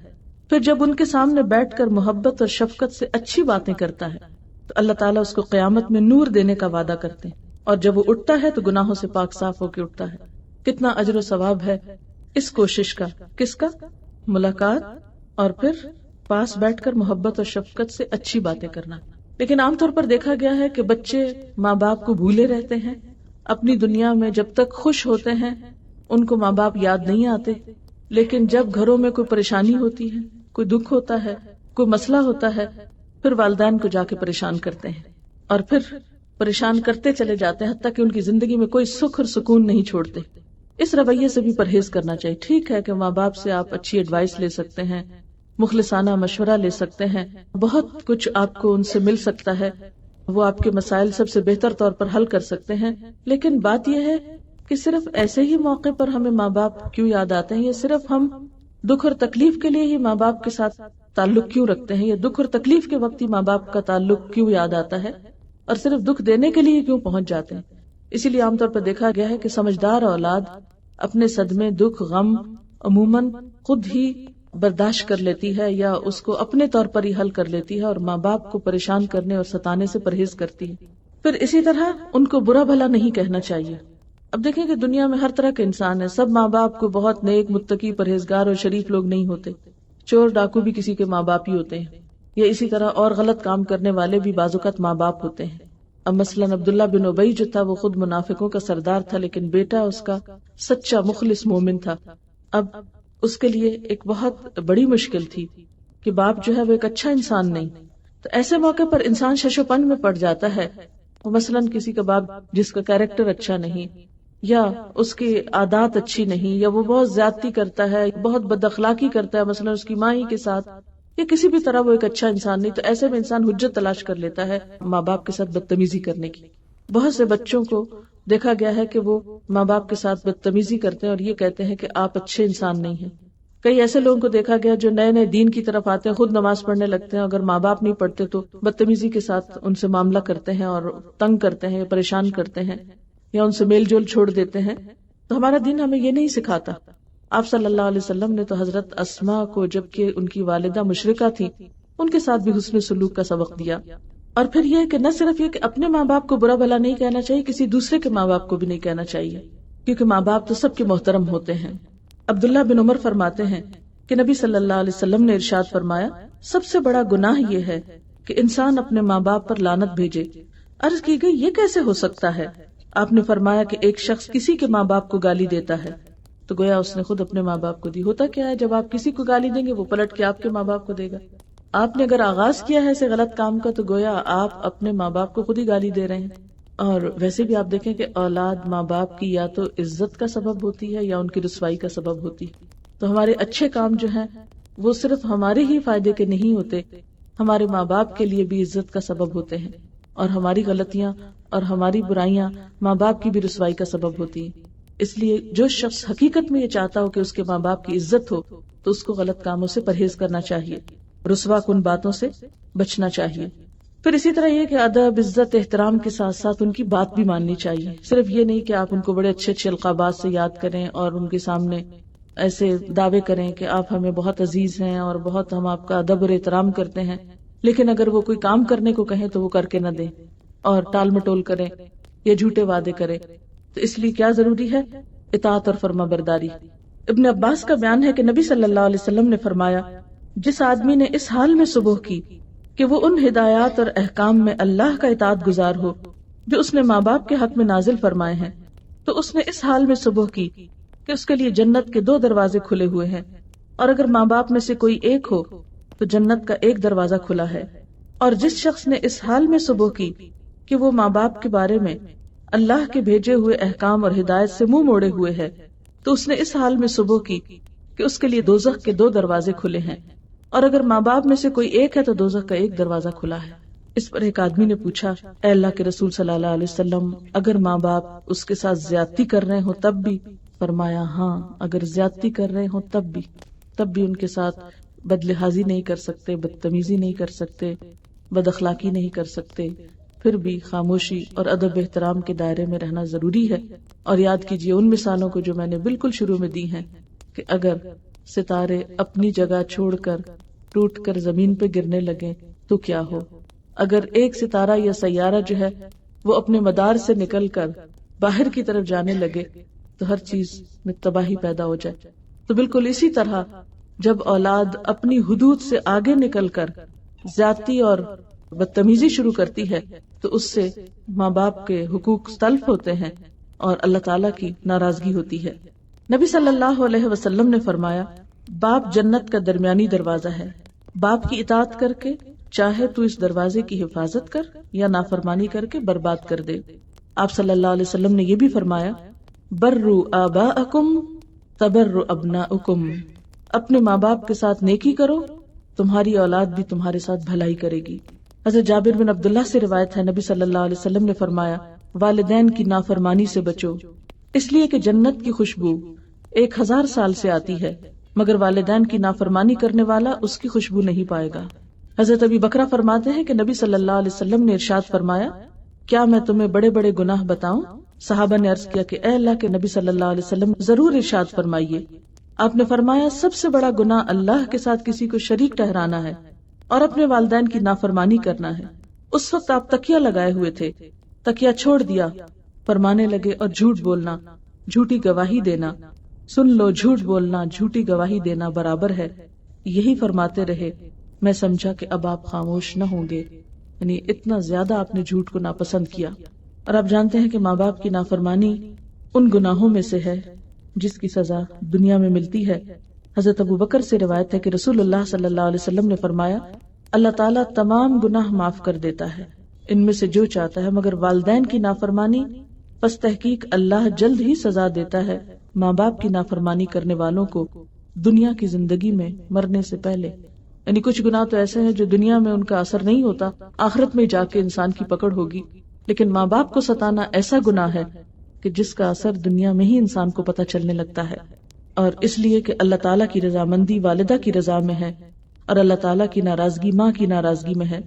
پھر جب ان کے سامنے بیٹھ کر محبت اور شفقت سے اچھی باتیں کرتا ہے تو اللہ تعالیٰ اس کو قیامت میں نور دینے کا وعدہ کرتے ہیں، اور جب وہ اٹھتا ہے تو گناہوں سے پاک صاف ہو کے اٹھتا ہے. کتنا اجر و ثواب ہے اس کوشش کا. کس کا؟ ملاقات اور پھر پاس بیٹھ کر محبت اور شفقت سے اچھی باتیں کرنا. لیکن عام طور پر دیکھا گیا ہے کہ بچے ماں باپ کو بھولے رہتے ہیں. اپنی دنیا میں جب تک خوش ہوتے ہیں ان کو ماں باپ یاد نہیں آتے، لیکن جب گھروں میں کوئی پریشانی ہوتی ہے، کوئی دکھ ہوتا ہے، کوئی مسئلہ ہوتا ہے، پھر والدین کو جا کے پریشان کرتے ہیں اور پھر پریشان کرتے چلے جاتے ہیں حتیٰ کہ ان کی زندگی میں کوئی سکھ اور سکون نہیں چھوڑتے. اس رویے سے بھی پرہیز کرنا چاہیے. ٹھیک ہے کہ ماں باپ سے آپ اچھی ایڈوائس لے سکتے ہیں، مخلصانہ مشورہ لے سکتے ہیں، بہت کچھ آپ کو ان سے مل سکتا ہے، وہ آپ کے مسائل سب سے بہتر طور پر حل کر سکتے ہیں. لیکن بات یہ ہے کہ صرف ایسے ہی موقع پر ہمیں ماں باپ کیوں یاد آتے ہیں، یا صرف ہم دکھ اور تکلیف کے لیے ہی ماں باپ کے ساتھ تعلق کیوں رکھتے ہیں، یا دکھ اور تکلیف کے وقت ہی ماں باپ کا تعلق کیوں یاد آتا ہے، اور صرف دکھ دینے کے لیے کیوں پہنچ جاتے ہیں. اسی لیے عام طور پر دیکھا گیا ہے کہ سمجھدار اولاد اپنے صدمے، دکھ، غم عموماً خود ہی برداشت کر لیتی ہے یا اس کو اپنے طور پر ہی حل کر لیتی ہے، اور ماں باپ کو پریشان کرنے اور ستانے سے پرہیز کرتی ہے. پھر اسی طرح ان کو برا بھلا نہیں کہنا چاہیے. اب دیکھیں کہ دنیا میں ہر طرح کے انسان ہیں، سب ماں باپ کو بہت نیک، متقی، پرہیزگار اور شریف لوگ نہیں ہوتے. چور ڈاکو بھی کسی کے ماں باپ ہی ہوتے ہیں، یا اسی طرح اور غلط کام کرنے والے بھی بعض اوقات ماں باپ ہوتے ہیں. اب مثلاً عبداللہ بن ابی جو تھا وہ خود منافقوں کا سردار تھا، لیکن بیٹا اس کا سچا مخلص مومن تھا. اب اس کے لیے ایک بہت بڑی مشکل تھی کہ باپ جو ہے وہ ایک اچھا انسان نہیں. تو ایسے موقع پر انسان شش و پن میں پڑ جاتا ہے. مثلاً کسی کا باپ جس کا کیریکٹر اچھا نہیں، یا اس کی عادات اچھی نہیں، یا وہ بہت زیادتی کرتا ہے، بہت بد اخلاقی کرتا ہے، مثلا اس کی ماں ہی کے ساتھ، یا کسی بھی طرح وہ ایک اچھا انسان نہیں، تو ایسے میں انسان حجت تلاش کر لیتا ہے ماں باپ کے ساتھ بدتمیزی کرنے کی۔ بہت سے بچوں کو دیکھا گیا ہے کہ وہ ماں باپ کے ساتھ بدتمیزی کرتے ہیں اور یہ کہتے ہیں کہ آپ اچھے انسان نہیں ہیں۔ کئی ایسے لوگوں کو دیکھا گیا جو نئے نئے دین کی طرف آتے ہیں، خود نماز پڑھنے لگتے ہیں، اگر ماں باپ نہیں پڑھتے تو بدتمیزی کے ساتھ ان سے معاملہ کرتے ہیں اور تنگ کرتے ہیں، پریشان کرتے ہیں، یا ان سے میل جول چھوڑ دیتے ہیں۔ تو ہمارا دین ہمیں یہ نہیں سکھاتا۔ آپ صلی اللہ علیہ وسلم نے تو حضرت اسماء کو، جبکہ ان کی والدہ مشرکہ تھی، ان کے ساتھ بھی حسن سلوک کا سبق دیا۔ اور پھر یہ کہ نہ صرف یہ کہ اپنے ماں باپ کو برا بھلا نہیں کہنا چاہیے، کسی دوسرے کے ماں باپ کو بھی نہیں کہنا چاہیے، کیونکہ ماں باپ تو سب کے محترم ہوتے ہیں۔ عبداللہ بن عمر فرماتے ہیں کہ نبی صلی اللہ علیہ وسلم نے ارشاد فرمایا، سب سے بڑا گناہ یہ ہے کہ انسان اپنے ماں باپ پر لعنت بھیجے۔ عرض کی گئی یہ کیسے ہو سکتا ہے؟ آپ نے فرمایا کہ ایک شخص کسی کے ماں باپ کو گالی دیتا ہے تو گویا اس نے خود اپنے ماں باپ کو دی۔ ہوتا کیا ہے، جب آپ کسی کو گالی دیں گے وہ پلٹ کے آپ کے ماں باپ کو دے گا۔ آپ نے اگر آغاز کیا ہے ایسے غلط کام کا تو گویا آپ اپنے ماں باپ کو خود ہی گالی دے رہے ہیں۔ اور ویسے بھی آپ دیکھیں کہ اولاد ماں باپ کی یا تو عزت کا سبب ہوتی ہے یا ان کی رسوائی کا سبب ہوتی ہے۔ تو ہمارے اچھے کام جو ہیں وہ صرف ہمارے ہی فائدے کے نہیں ہوتے، ہمارے ماں باپ کے لیے بھی عزت کا سبب ہوتے ہیں، اور ہماری غلطیاں اور ہماری برائیاں ماں باپ کی بھی رسوائی کا سبب ہوتی ہیں۔ اس لیے جو شخص حقیقت میں یہ چاہتا ہو کہ اس کے ماں باپ کی عزت ہو تو اس کو غلط کاموں سے پرہیز کرنا چاہیے، رسوا کن باتوں سے بچنا چاہیے۔ پھر اسی طرح یہ کہ ادب، عزت، احترام کے ساتھ ساتھ ان کی بات بھی ماننی چاہیے۔ صرف یہ نہیں کہ آپ ان کو بڑے اچھے اچھے القابات سے یاد کریں اور ان کے سامنے ایسے دعوے کریں کہ آپ ہمیں بہت عزیز ہیں اور بہت ہم آپ کا ادب اور احترام کرتے ہیں، لیکن اگر وہ کوئی کام کرنے کو کہیں تو وہ کر کے نہ دیں اور ٹال مٹول کریں یا جھوٹے وعدے کریں۔ تو اس لیے کیا ضروری ہے؟ اطاعت اور فرما برداری۔ ابن عباس کا بیان ہے کہ نبی صلی اللہ علیہ وسلم نے فرمایا، جس آدمی نے اس حال میں صبح کی کہ وہ ان ہدایات اور احکام میں اللہ کا اطاعت گزار ہو جو اس نے ماں باپ کے حق میں نازل فرمائے ہیں، تو اس نے اس حال میں صبح کی کہ اس کے لیے جنت کے 2 دروازے کھلے ہوئے ہیں، اور اگر ماں باپ میں سے کوئی ایک ہو تو جنت کا 1 دروازہ کھلا ہے۔ اور جس شخص نے اس حال میں صبح کی کہ وہ ماں باپ کے بارے میں اللہ کے بھیجے ہوئے احکام اور ہدایت سے منہ موڑے ہوئے ہے، تو اس نے اس حال میں صبح کی کہ اس کے لیے دوزخ کے 2 دروازے کھلے ہیں، اور اگر ماں باپ میں سے کوئی ایک ہے تو دوزخ کا 1 دروازہ کھلا ہے۔ اس پر ایک آدمی نے پوچھا، اے اللہ کے رسول صلی اللہ علیہ وسلم، اگر ماں باپ اس کے ساتھ زیادتی کر رہے ہوں تب بھی؟ فرمایا، ہاں، اگر زیادتی کر رہے ہوں تب بھی ان کے ساتھ بدلحاظی نہیں کر سکتے، بدتمیزی نہیں کر سکتے، بد اخلاقی نہیں کر سکتے، پھر بھی خاموشی اور ادب احترام کے دائرے میں رہنا ضروری ہے۔ اور یاد کیجئے ان مثالوں کو جو میں نے بالکل شروع میں دی ہیں کہ اگر ستارے اپنی جگہ چھوڑ کر ٹوٹ کر زمین پہ گرنے لگیں تو کیا ہو؟ اگر ایک ستارہ یا سیارہ جو ہے وہ اپنے مدار سے نکل کر باہر کی طرف جانے لگے تو ہر چیز میں تباہی پیدا ہو جائے، تو بالکل اسی طرح جب اولاد اپنی حدود سے آگے نکل کر زیادتی اور بدتمیزی شروع کرتی ہے تو اس سے ماں باپ کے حقوق تلف ہوتے ہیں اور اللہ تعالیٰ کی ناراضگی ہوتی ہے۔ نبی صلی اللہ علیہ وسلم نے فرمایا، باپ جنت کا درمیانی دروازہ ہے، باپ کی اطاعت کر کے چاہے تو اس دروازے کی حفاظت کر یا نافرمانی کر کے برباد کر دے۔ آپ صلی اللہ علیہ وسلم نے یہ بھی فرمایا، بروا آباءکم تبر ابناؤکم، اپنے ماں باپ کے ساتھ نیکی کرو، تمہاری اولاد بھی تمہارے ساتھ بھلائی کرے گی۔ حضرت جابر بن عبداللہ سے روایت ہے، نبی صلی اللہ علیہ وسلم نے فرمایا، والدین کی نافرمانی سے بچو، اس لیے کہ جنت کی خوشبو 1000 سال سے آتی ہے، مگر والدین کی نافرمانی کرنے والا اس کی خوشبو نہیں پائے گا۔ حضرت ابی بکرہ فرماتے ہیں کہ نبی صلی اللہ علیہ وسلم نے ارشاد فرمایا، کیا میں تمہیں بڑے بڑے گناہ بتاؤں؟ صحابہ نے عرض کیا کہ اے اللہ کے نبی صلی اللہ علیہ وسلم، ضرور ارشاد فرمائیے۔ آپ نے فرمایا، سب سے بڑا گناہ اللہ کے ساتھ کسی کو شریک ٹھہرانا ہے اور اپنے والدین کی نافرمانی کرنا ہے۔ اس وقت آپ تکیہ لگائے ہوئے تھے، تکیہ چھوڑ دیا، فرمانے لگے، اور جھوٹ بولنا، جھوٹی گواہی دینا، سن لو، جھوٹ بولنا، جھوٹی گواہی دینا برابر ہے۔ یہی فرماتے رہے، میں سمجھا کہ اب آپ خاموش نہ ہوں گے، یعنی اتنا زیادہ آپ نے جھوٹ کو ناپسند کیا۔ اور آپ جانتے ہیں کہ ماں باپ کی نافرمانی ان گناہوں میں سے ہے جس کی سزا دنیا میں ملتی ہے۔ حضرت ابو بکر سے روایت ہے کہ رسول اللہ صلی اللہ علیہ وسلم نے فرمایا، اللہ تعالیٰ تمام گناہ معاف کر دیتا ہے، ان میں سے جو چاہتا ہے، مگر والدین کی نافرمانی پس تحقیق اللہ جلد ہی سزا دیتا ہے ماں باپ کی نافرمانی کرنے والوں کو دنیا کی زندگی میں مرنے سے پہلے. یعنی کچھ گناہ تو ایسے ہیں جو دنیا میں ان کا اثر نہیں ہوتا، آخرت میں جا کے انسان کی پکڑ ہوگی، لیکن ماں باپ کو ستانا ایسا گناہ ہے کہ جس کا اثر دنیا میں ہی انسان کو پتہ چلنے لگتا ہے. اور اس لیے کہ اللہ تعالیٰ کی رضامندی والدہ کی رضا میں ہے اور اللہ تعالیٰ کی ناراضگی ماں کی ناراضگی میں ہے.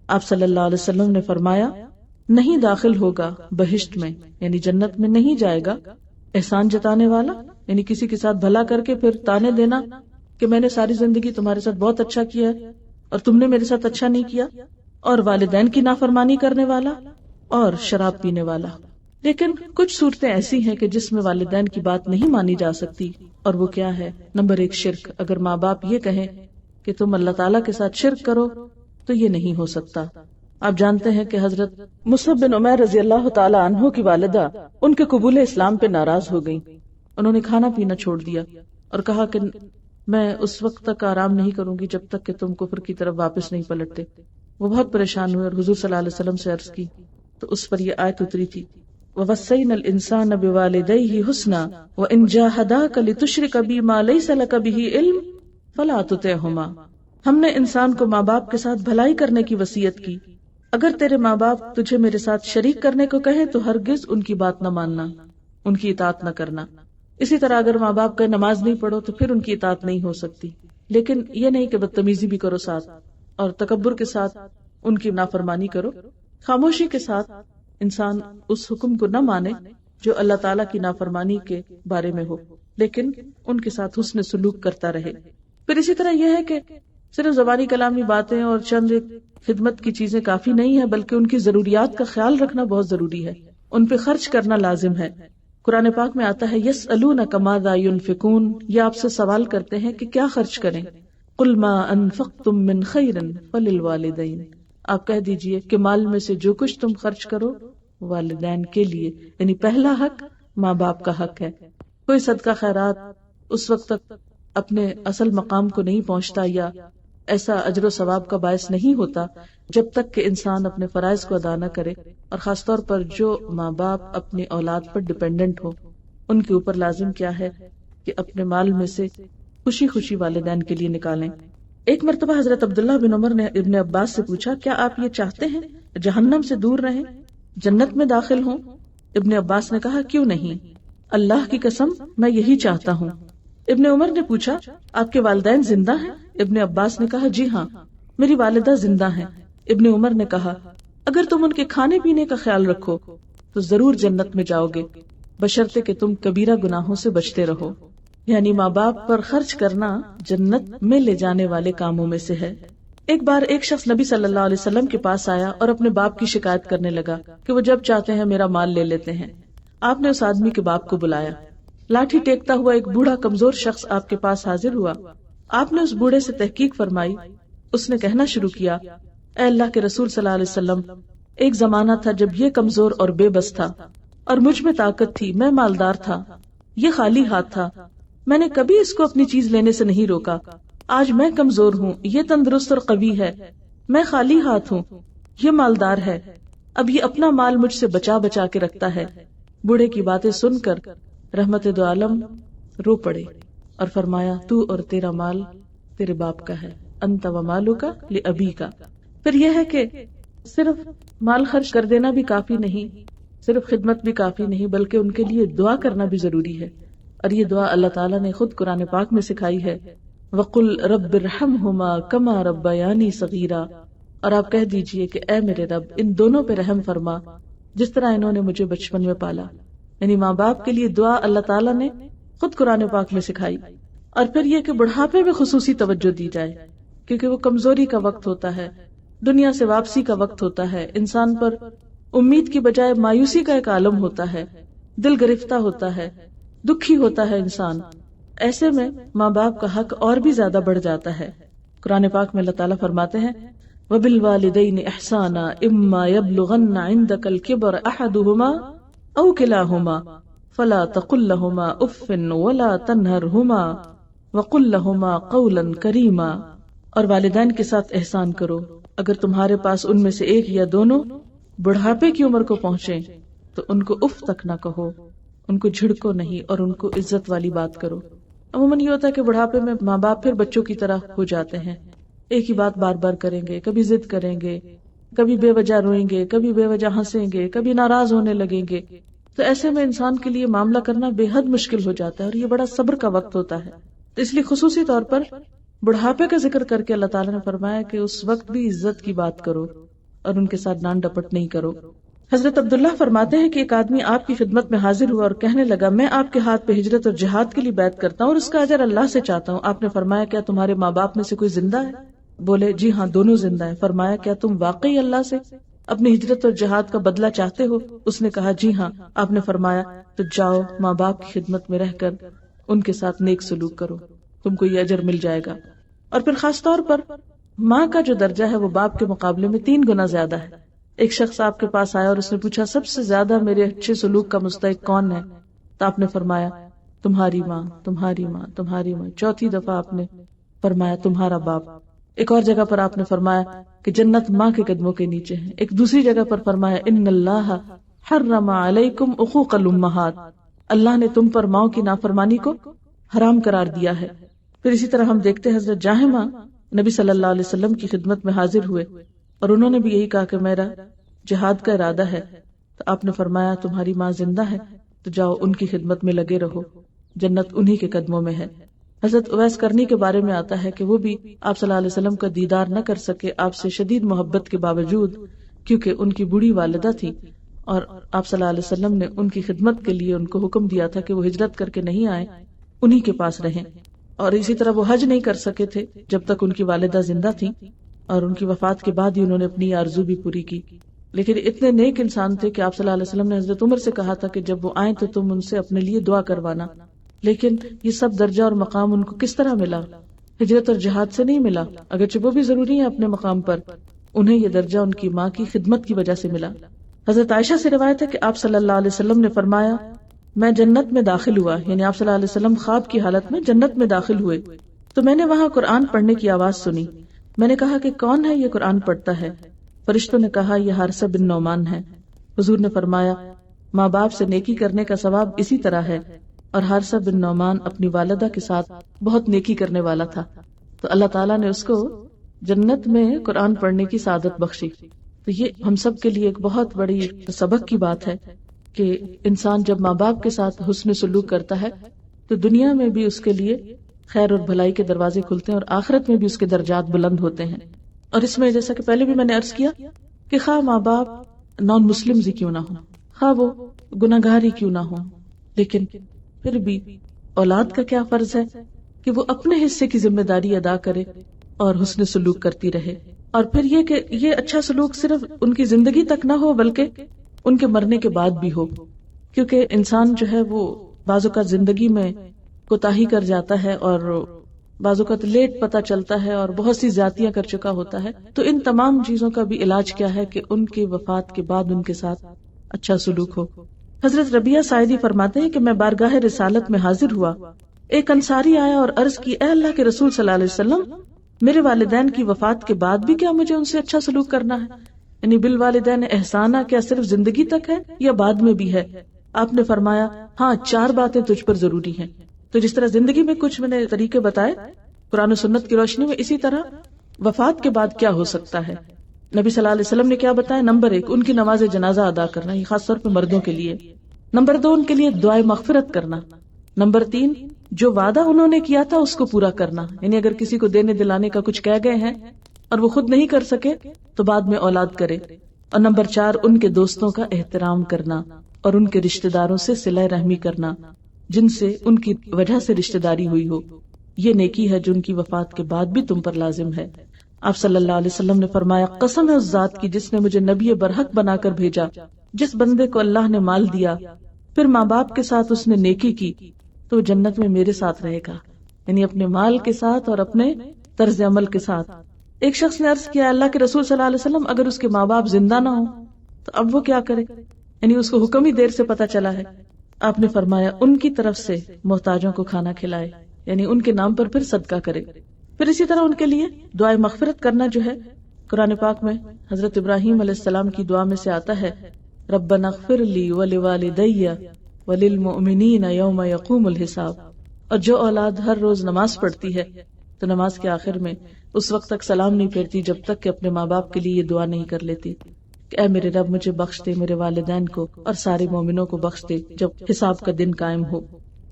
آپ صلی اللہ علیہ وسلم نے فرمایا، نہیں داخل ہوگا بہشت میں یعنی جنت میں نہیں جائے گا احسان جتانے والا، یعنی کسی کے ساتھ بھلا کر کے پھر تانے دینا کہ میں نے ساری زندگی تمہارے ساتھ بہت اچھا کیا ہے اور تم نے میرے ساتھ اچھا نہیں کیا، اور والدین کی نافرمانی کرنے والا اور شراب پینے والا. لیکن کچھ صورتیں ایسی ہیں کہ جس میں والدین کی بات نہیں مانی جا سکتی، اور وہ کیا ہے؟ نمبر 1 شرک. اگر ماں باپ یہ کہیں کہ تم اللہ تعالیٰ کے ساتھ شرک کرو تو یہ نہیں ہو سکتا. آپ جانتے ہیں کہ حضرت مصعب بن عمیر رضی اللہ تعالی عنہ کی والدہ ان کے قبول اسلام پہ ناراض ہو گئیں. انہوں نے کھانا پینا چھوڑ دیا اور کہا کہ میں اس وقت تک آرام نہیں کروں گی جب تک کہ تم کفر کی طرف واپس نہیں پلٹتے. وہ بہت پریشان ہوئے اور حضور صلی اللہ علیہ وسلم سے عرض کی تو اس پر یہ آیت اتری تھی، وَوَصَّيْنَا الْإِنسَانَ بِوَالِدَيْهِ حُسْنًا وَإِنْ جَاهَدَاكَ لِتُشْرِكَ بِي مَا لَيْسَ لَكَ بِهِ عِلْمٌ فَلَا تُطِعْهُمَا. ہم نے انسان کو ماں باپ کے ساتھ بھلائی کرنے کی وصیت کی، اگر تیرے ماں باپ تجھے میرے ساتھ شریک کرنے کو کہیں تو ہرگز ان کی بات نہ ماننا، ان کی اطاعت نہ کرنا. اسی طرح اگر ماں باپ کا نماز نہیں پڑھو تو پھر ان کی اطاعت نہیں ہو سکتی. لیکن یہ نہیں کہ بدتمیزی بھی کرو ساتھ اور تکبر کے ساتھ ان کی نافرمانی کرو. خاموشی کے ساتھ انسان اس حکم کو نہ مانے جو اللہ تعالیٰ کی نافرمانی کے بارے میں ہو، لیکن ان کے ساتھ حسن سلوک کرتا رہے. پھر اسی طرح یہ ہے کہ صرف زبانی کلامی باتیں اور چند خدمت کی چیزیں کافی نہیں ہیں، بلکہ ان کی ضروریات کا خیال رکھنا بہت ضروری ہے، ان پہ خرچ کرنا لازم ہے. قرآن پاک میں آتا ہے یسألونک ماذا ينفقون، یہ آپ سے سوال کرتے ہیں کہ کیا خرچ کریں. قل ما انفقتم من خیر فللوالدین، آپ کہہ دیجئے کہ مال میں سے جو کچھ تم خرچ کرو والدین کے لیے، یعنی پہلا حق ماں باپ کا حق ہے. کوئی صدقہ خیرات اس وقت تک اپنے اصل مقام کو نہیں پہنچتا یا ایسا اجر و ثواب کا باعث نہیں ہوتا جب تک کہ انسان اپنے فرائض کو ادا نہ کرے. اور خاص طور پر جو ماں باپ اپنی اولاد پر ڈیپینڈنٹ ہو، ان کے اوپر لازم کیا ہے کہ اپنے مال میں سے خوشی خوشی والدین کے لیے نکالیں. ایک مرتبہ حضرت عبداللہ بن عمر نے ابن عباس سے پوچھا، کیا آپ یہ چاہتے ہیں جہنم سے دور رہیں، جنت میں داخل ہوں؟ ابن عباس نے کہا، کیوں نہیں، اللہ کی قسم میں یہی چاہتا ہوں. ابن عمر نے پوچھا، آپ کے والدین زندہ ہیں؟ ابن عباس نے کہا، جی ہاں، میری والدہ زندہ ہیں. ابن عمر نے کہا، اگر تم ان کے کھانے پینے کا خیال رکھو تو ضرور جنت میں جاؤ گے، بشرطے کہ تم کبیرہ گناہوں سے بچتے رہو. یعنی ماں باپ پر خرچ کرنا جنت میں لے جانے والے کاموں میں سے ہے. ایک بار ایک شخص نبی صلی اللہ علیہ وسلم کے پاس آیا اور اپنے باپ کی شکایت کرنے لگا کہ وہ جب چاہتے ہیں میرا مال لے لیتے ہیں. آپ نے اس آدمی کے باپ کو بلایا. لاٹھی ٹیکتا ہوا ایک بوڑھا کمزور شخص آپ کے پاس حاضر ہوا. آپ نے اس بوڑھے سے تحقیق فرمائی. اس نے کہنا شروع کیا، اے اللہ کے رسول صلی اللہ علیہ وسلم، ایک زمانہ تھا جب یہ کمزور اور بے بس تھا اور مجھ میں طاقت تھی، میں مالدار تھا، یہ خالی ہاتھ تھا، میں نے کبھی اس کو اپنی چیز لینے سے نہیں روکا. آج میں کمزور ہوں، یہ تندرست اور قوی ہے، میں خالی ہاتھ ہوں، یہ مالدار ہے، اب یہ اپنا مال مجھ سے بچا بچا کے رکھتا ہے. بوڑھے کی باتیں سن کر رحمت دو عالم رو پڑے اور فرمایا، تو اور تیرا مال تیرے باپ کا ہے، انت و مالک لابیک. پھر یہ ہے کہ صرف مال خرچ کر دینا بھی کافی نہیں، صرف خدمت بھی کافی نہیں، بلکہ ان کے لیے دعا کرنا بھی ضروری ہے. اور یہ دعا اللہ تعالیٰ نے خود قرآن پاک میں سکھائی ہے، وَقُلْ رَبِّ ارْحَمْهُمَا كَمَا رَبَّيَانِي صَغِيرًا، اور آپ کہہ دیجئے کہ اے میرے رب ان دونوں پہ رحم فرما جس طرح انہوں نے مجھے بچپن میں پالا. یعنی ماں باپ کے لیے دعا اللہ تعالیٰ نے خود قرآن پاک میں سکھائی. اور پھر یہ کہ بڑھاپے میں خصوصی توجہ دی جائے، کیونکہ وہ کمزوری کا وقت ہوتا ہے، دنیا سے واپسی کا وقت ہوتا ہے، انسان پر امید کی بجائے مایوسی کا ایک عالم ہوتا ہے، دل گرفتہ ہوتا ہے، دکھی ہوتا ہے انسان. ایسے میں ماں باپ کا حق اور بھی زیادہ بڑھ جاتا ہے. قرآن پاک میں اللہ تعالیٰ فرماتے ہیں، وَبِالْوَالِدَيْنِ إِحْسَانًا إِمَّا يَبْلُغَنَّ عِنْدَكَ الْكِبَرَ أَحَدُهُمَا أَوْ كِلَاهُمَا فَلَا تَقُلْ لَهُمَا أُفٍّ وَلَا تَنْهَرْهُمَا وَقُلْ لَهُمَا قَوْلًا كَرِيمًا. اور والدین کے ساتھ احسان کرو، اگر تمہارے پاس ان میں سے ایک یا دونوں بڑھاپے کی عمر کو پہنچے تو ان کو اف تک نہ کہو، ان کو جھڑکو نہیں، اور ان کو عزت والی بات کرو۔ عموماً یہ ہوتا ہے کہ بڑھاپے میں ماں باپ پھر بچوں کی طرح ہو جاتے ہیں، ایک ہی بات بار بار کریں گے، کبھی ضد کریں گے، کبھی بے وجہ روئیں گے، کبھی بے وجہ ہنسیں گے، کبھی ناراض ہونے لگیں گے۔ تو ایسے میں انسان کے لیے معاملہ کرنا بے حد مشکل ہو جاتا ہے، اور یہ بڑا صبر کا وقت ہوتا ہے۔ تو اس لیے خصوصی طور پر بڑھاپے کا ذکر کر کے اللہ تعالیٰ نے فرمایا کہ اس وقت بھی عزت کی بات کرو اور ان کے ساتھ ڈانٹ ڈپٹ نہیں کرو۔ حضرت عبداللہ فرماتے ہیں کہ ایک آدمی آپ کی خدمت میں حاضر ہوا اور کہنے لگا، میں آپ کے ہاتھ پہ ہجرت اور جہاد کے لیے بیعت کرتا ہوں اور اس کا اجر اللہ سے چاہتا ہوں۔ آپ نے فرمایا، کیا تمہارے ماں باپ میں سے کوئی زندہ ہے؟ بولے، جی ہاں، دونوں زندہ ہیں۔ فرمایا، کیا تم واقعی اللہ سے اپنی ہجرت اور جہاد کا بدلہ چاہتے ہو؟ اس نے کہا، جی ہاں۔ آپ نے فرمایا، تو جاؤ ماں باپ کی خدمت میں رہ کر ان کے ساتھ نیک سلوک کرو، تم کو یہ اجر مل جائے گا۔ اور پھر خاص طور پر ماں کا جو درجہ ہے وہ باپ کے مقابلے میں 3 گنا زیادہ ہے۔ ایک شخص آپ کے پاس آیا اور اس نے پوچھا، سب سے زیادہ میرے اچھے سلوک کا مستحق کون ہے؟ تو آپ نے فرمایا، تمہاری ماں، تمہاری ماں، تمہاری ماں۔ 4تھی دفعہ آپ نے فرمایا، تمہارا باپ۔ ایک اور جگہ پر آپ نے فرمایا کہ جنت ماں کے قدموں کے نیچے ہے۔ ایک دوسری جگہ پر فرمایا، ان اللہ حرم علیکم عقوق الامہات، اللہ نے تم پر ماؤں کی نافرمانی کو حرام قرار دیا ہے۔ پھر اسی طرح ہم دیکھتے ہیں حضرت جاہمہ نبی صلی اللہ علیہ وسلم کی خدمت میں حاضر ہوئے اور انہوں نے بھی یہی کہا کہ میرا جہاد کا ارادہ ہے۔ تو آپ نے فرمایا، تمہاری ماں زندہ ہے تو جاؤ ان کی خدمت میں لگے رہو، جنت انہی کے قدموں میں ہے۔ حضرت اویس کرنی کے بارے میں آتا ہے کہ وہ بھی آپ صلی اللہ علیہ وسلم کا دیدار نہ کر سکے آپ سے شدید محبت کے باوجود، کیونکہ ان کی بوڑھی والدہ تھی اور آپ صلی اللہ علیہ وسلم نے ان کی خدمت کے لیے ان کو حکم دیا تھا کہ وہ ہجرت کر کے نہیں آئے، انہی کے پاس رہیں۔ اور اسی طرح وہ حج نہیں کر سکے تھے جب تک ان کی والدہ زندہ تھی، اور ان کی وفات کے بعد ہی انہوں نے اپنی آرزو بھی پوری کی۔ لیکن اتنے نیک انسان تھے کہ آپ صلی اللہ علیہ وسلم نے حضرت عمر سے کہا تھا کہ جب وہ آئیں تو تم ان سے اپنے لیے دعا کروانا۔ لیکن یہ سب درجہ اور مقام ان کو کس طرح ملا؟ ہجرت اور جہاد سے نہیں ملا، اگرچہ وہ بھی ضروری ہے اپنے مقام پر، انہیں یہ درجہ ان کی ماں کی خدمت کی وجہ سے ملا۔ حضرت عائشہ سے روایت ہے کہ آپ صلی اللہ علیہ وسلم نے فرمایا، میں جنت میں داخل ہوا، یعنی آپ صلی اللہ علیہ وسلم خواب کی حالت میں جنت میں داخل ہوئے تو میں نے وہاں قرآن پڑھنے کی آواز سنی۔ میں نے کہا کہ کون ہے یہ قرآن پڑھتا ہے؟ فرشتوں نے کہا، یہ حارثہ بن نعمان ہے۔ حضور نے فرمایا، ماں باپ سے نیکی کرنے کا ثواب اسی طرح ہے، اور حارثہ بن نعمان اپنی والدہ کے ساتھ بہت نیکی کرنے والا تھا، تو اللہ تعالیٰ نے اس کو جنت میں قرآن پڑھنے کی سعادت بخشی۔ تو یہ ہم سب کے لیے ایک بہت بڑی سبق کی بات ہے کہ انسان جب ماں باپ کے ساتھ حسن سلوک کرتا ہے تو دنیا میں بھی اس کے لیے خیر اور بھلائی کے دروازے کھلتے ہیں اور آخرت میں بھی اس کے درجات بلند ہوتے ہیں۔ اور اس میں جیسا کہ پہلے بھی میں نے عرض کیا کہ خواہ ماں باپ نان مسلم ہی کیوں نہ ہوں، خواہ وہ گناہگار ہی کیوں نہ ہوں، لیکن پھر بھی اولاد کا کیا فرض ہے کہ وہ اپنے حصے کی ذمہ داری ادا کرے اور حسن سلوک کرتی رہے۔ اور پھر یہ کہ یہ اچھا سلوک صرف ان کی زندگی تک نہ ہو بلکہ ان کے مرنے کے بعد بھی ہو، کیونکہ انسان جو ہے وہ بعض اوقات زندگی میں کوتاہی کر جاتا ہے اور بعض اوقات لیٹ پتہ چلتا ہے اور بہت سی زیادتیاں کر چکا ہوتا ہے۔ تو ان تمام چیزوں کا بھی علاج کیا ہے کہ ان کی وفات کے بعد ان کے ساتھ اچھا سلوک ہو۔ حضرت ربیعہ ساعدی فرماتے ہیں کہ میں بارگاہ رسالت میں حاضر ہوا، ایک انصاری آیا اور عرض کی، اے اللہ کے رسول صلی اللہ علیہ وسلم، میرے والدین کی وفات کے بعد بھی کیا مجھے ان سے اچھا سلوک کرنا ہے؟ یعنی بالوالدین احسانہ کیا صرف زندگی تک ہے یا بعد میں بھی ہے؟ آپ نے فرمایا، ہاں 4 باتیں تجھ پر ضروری ہیں۔ تو جس طرح زندگی میں کچھ میں نے طریقے بتائے قرآن و سنت کی روشنی میں، اسی طرح وفات کے بعد کیا ہو سکتا ہے۔ نبی صلی اللہ علیہ وسلم نے کیا بتایا؟ نمبر 1 ان کی نماز جنازہ ادا کرنا، یہ خاص طور پہ مردوں کے لیے۔ نمبر 2 ان کے لیے دعائے مغفرت کرنا۔ نمبر 3 جو وعدہ انہوں نے کیا تھا اس کو پورا کرنا، یعنی اگر کسی کو دینے دلانے کا کچھ کہہ گئے ہیں اور وہ خود نہیں کر سکے تو بعد میں اولاد کرے۔ اور نمبر 4 ان کے دوستوں کا احترام کرنا اور ان کے رشتہ داروں سے صلہ رحمی کرنا جن سے ان کی وجہ سے رشتہ داری ہوئی ہو۔ یہ نیکی ہے جو ان کی وفات کے بعد بھی تم پر لازم ہے۔ آپ صلی اللہ علیہ وسلم نے فرمایا، قسم ہے اس ذات کی جس نے مجھے نبی برحق بنا کر بھیجا، جس بندے کو اللہ نے مال دیا پھر ماں باپ کے ساتھ اس نے نیکی کی تو وہ جنت میں میرے ساتھ رہے گا، یعنی اپنے مال کے ساتھ اور اپنے طرز عمل کے ساتھ۔ ایک شخص نے عرض کیا، اللہ کے رسول صلی اللہ علیہ وسلم، اگر اس کے ماں باپ زندہ نہ ہوں تو اب وہ کیا کرے؟ یعنی اس کو حکم ہی دیر سے پتا چلا ہے۔ آپ نے فرمایا، ان کی طرف سے محتاجوں کو کھانا کھلائے، یعنی ان کے نام پر پھر صدقہ کرے۔ پھر اسی طرح ان کے لیے دعائے مغفرت کرنا جو ہے، قرآن پاک میں حضرت ابراہیم علیہ السلام کی دعا میں سے آتا ہے ربنا اغفر لی ولوالدی وللمؤمنین یوم یقوم الحساب. اور جو اولاد ہر روز نماز پڑھتی ہے تو نماز کے آخر میں اس وقت تک سلام نہیں پھیرتی جب تک کہ اپنے ماں باپ کے لیے یہ دعا نہیں کر لیتی کہ اے میرے رب مجھے بخش دے، میرے والدین کو اور سارے مومنوں کو بخش دے جب حساب کا دن قائم ہو.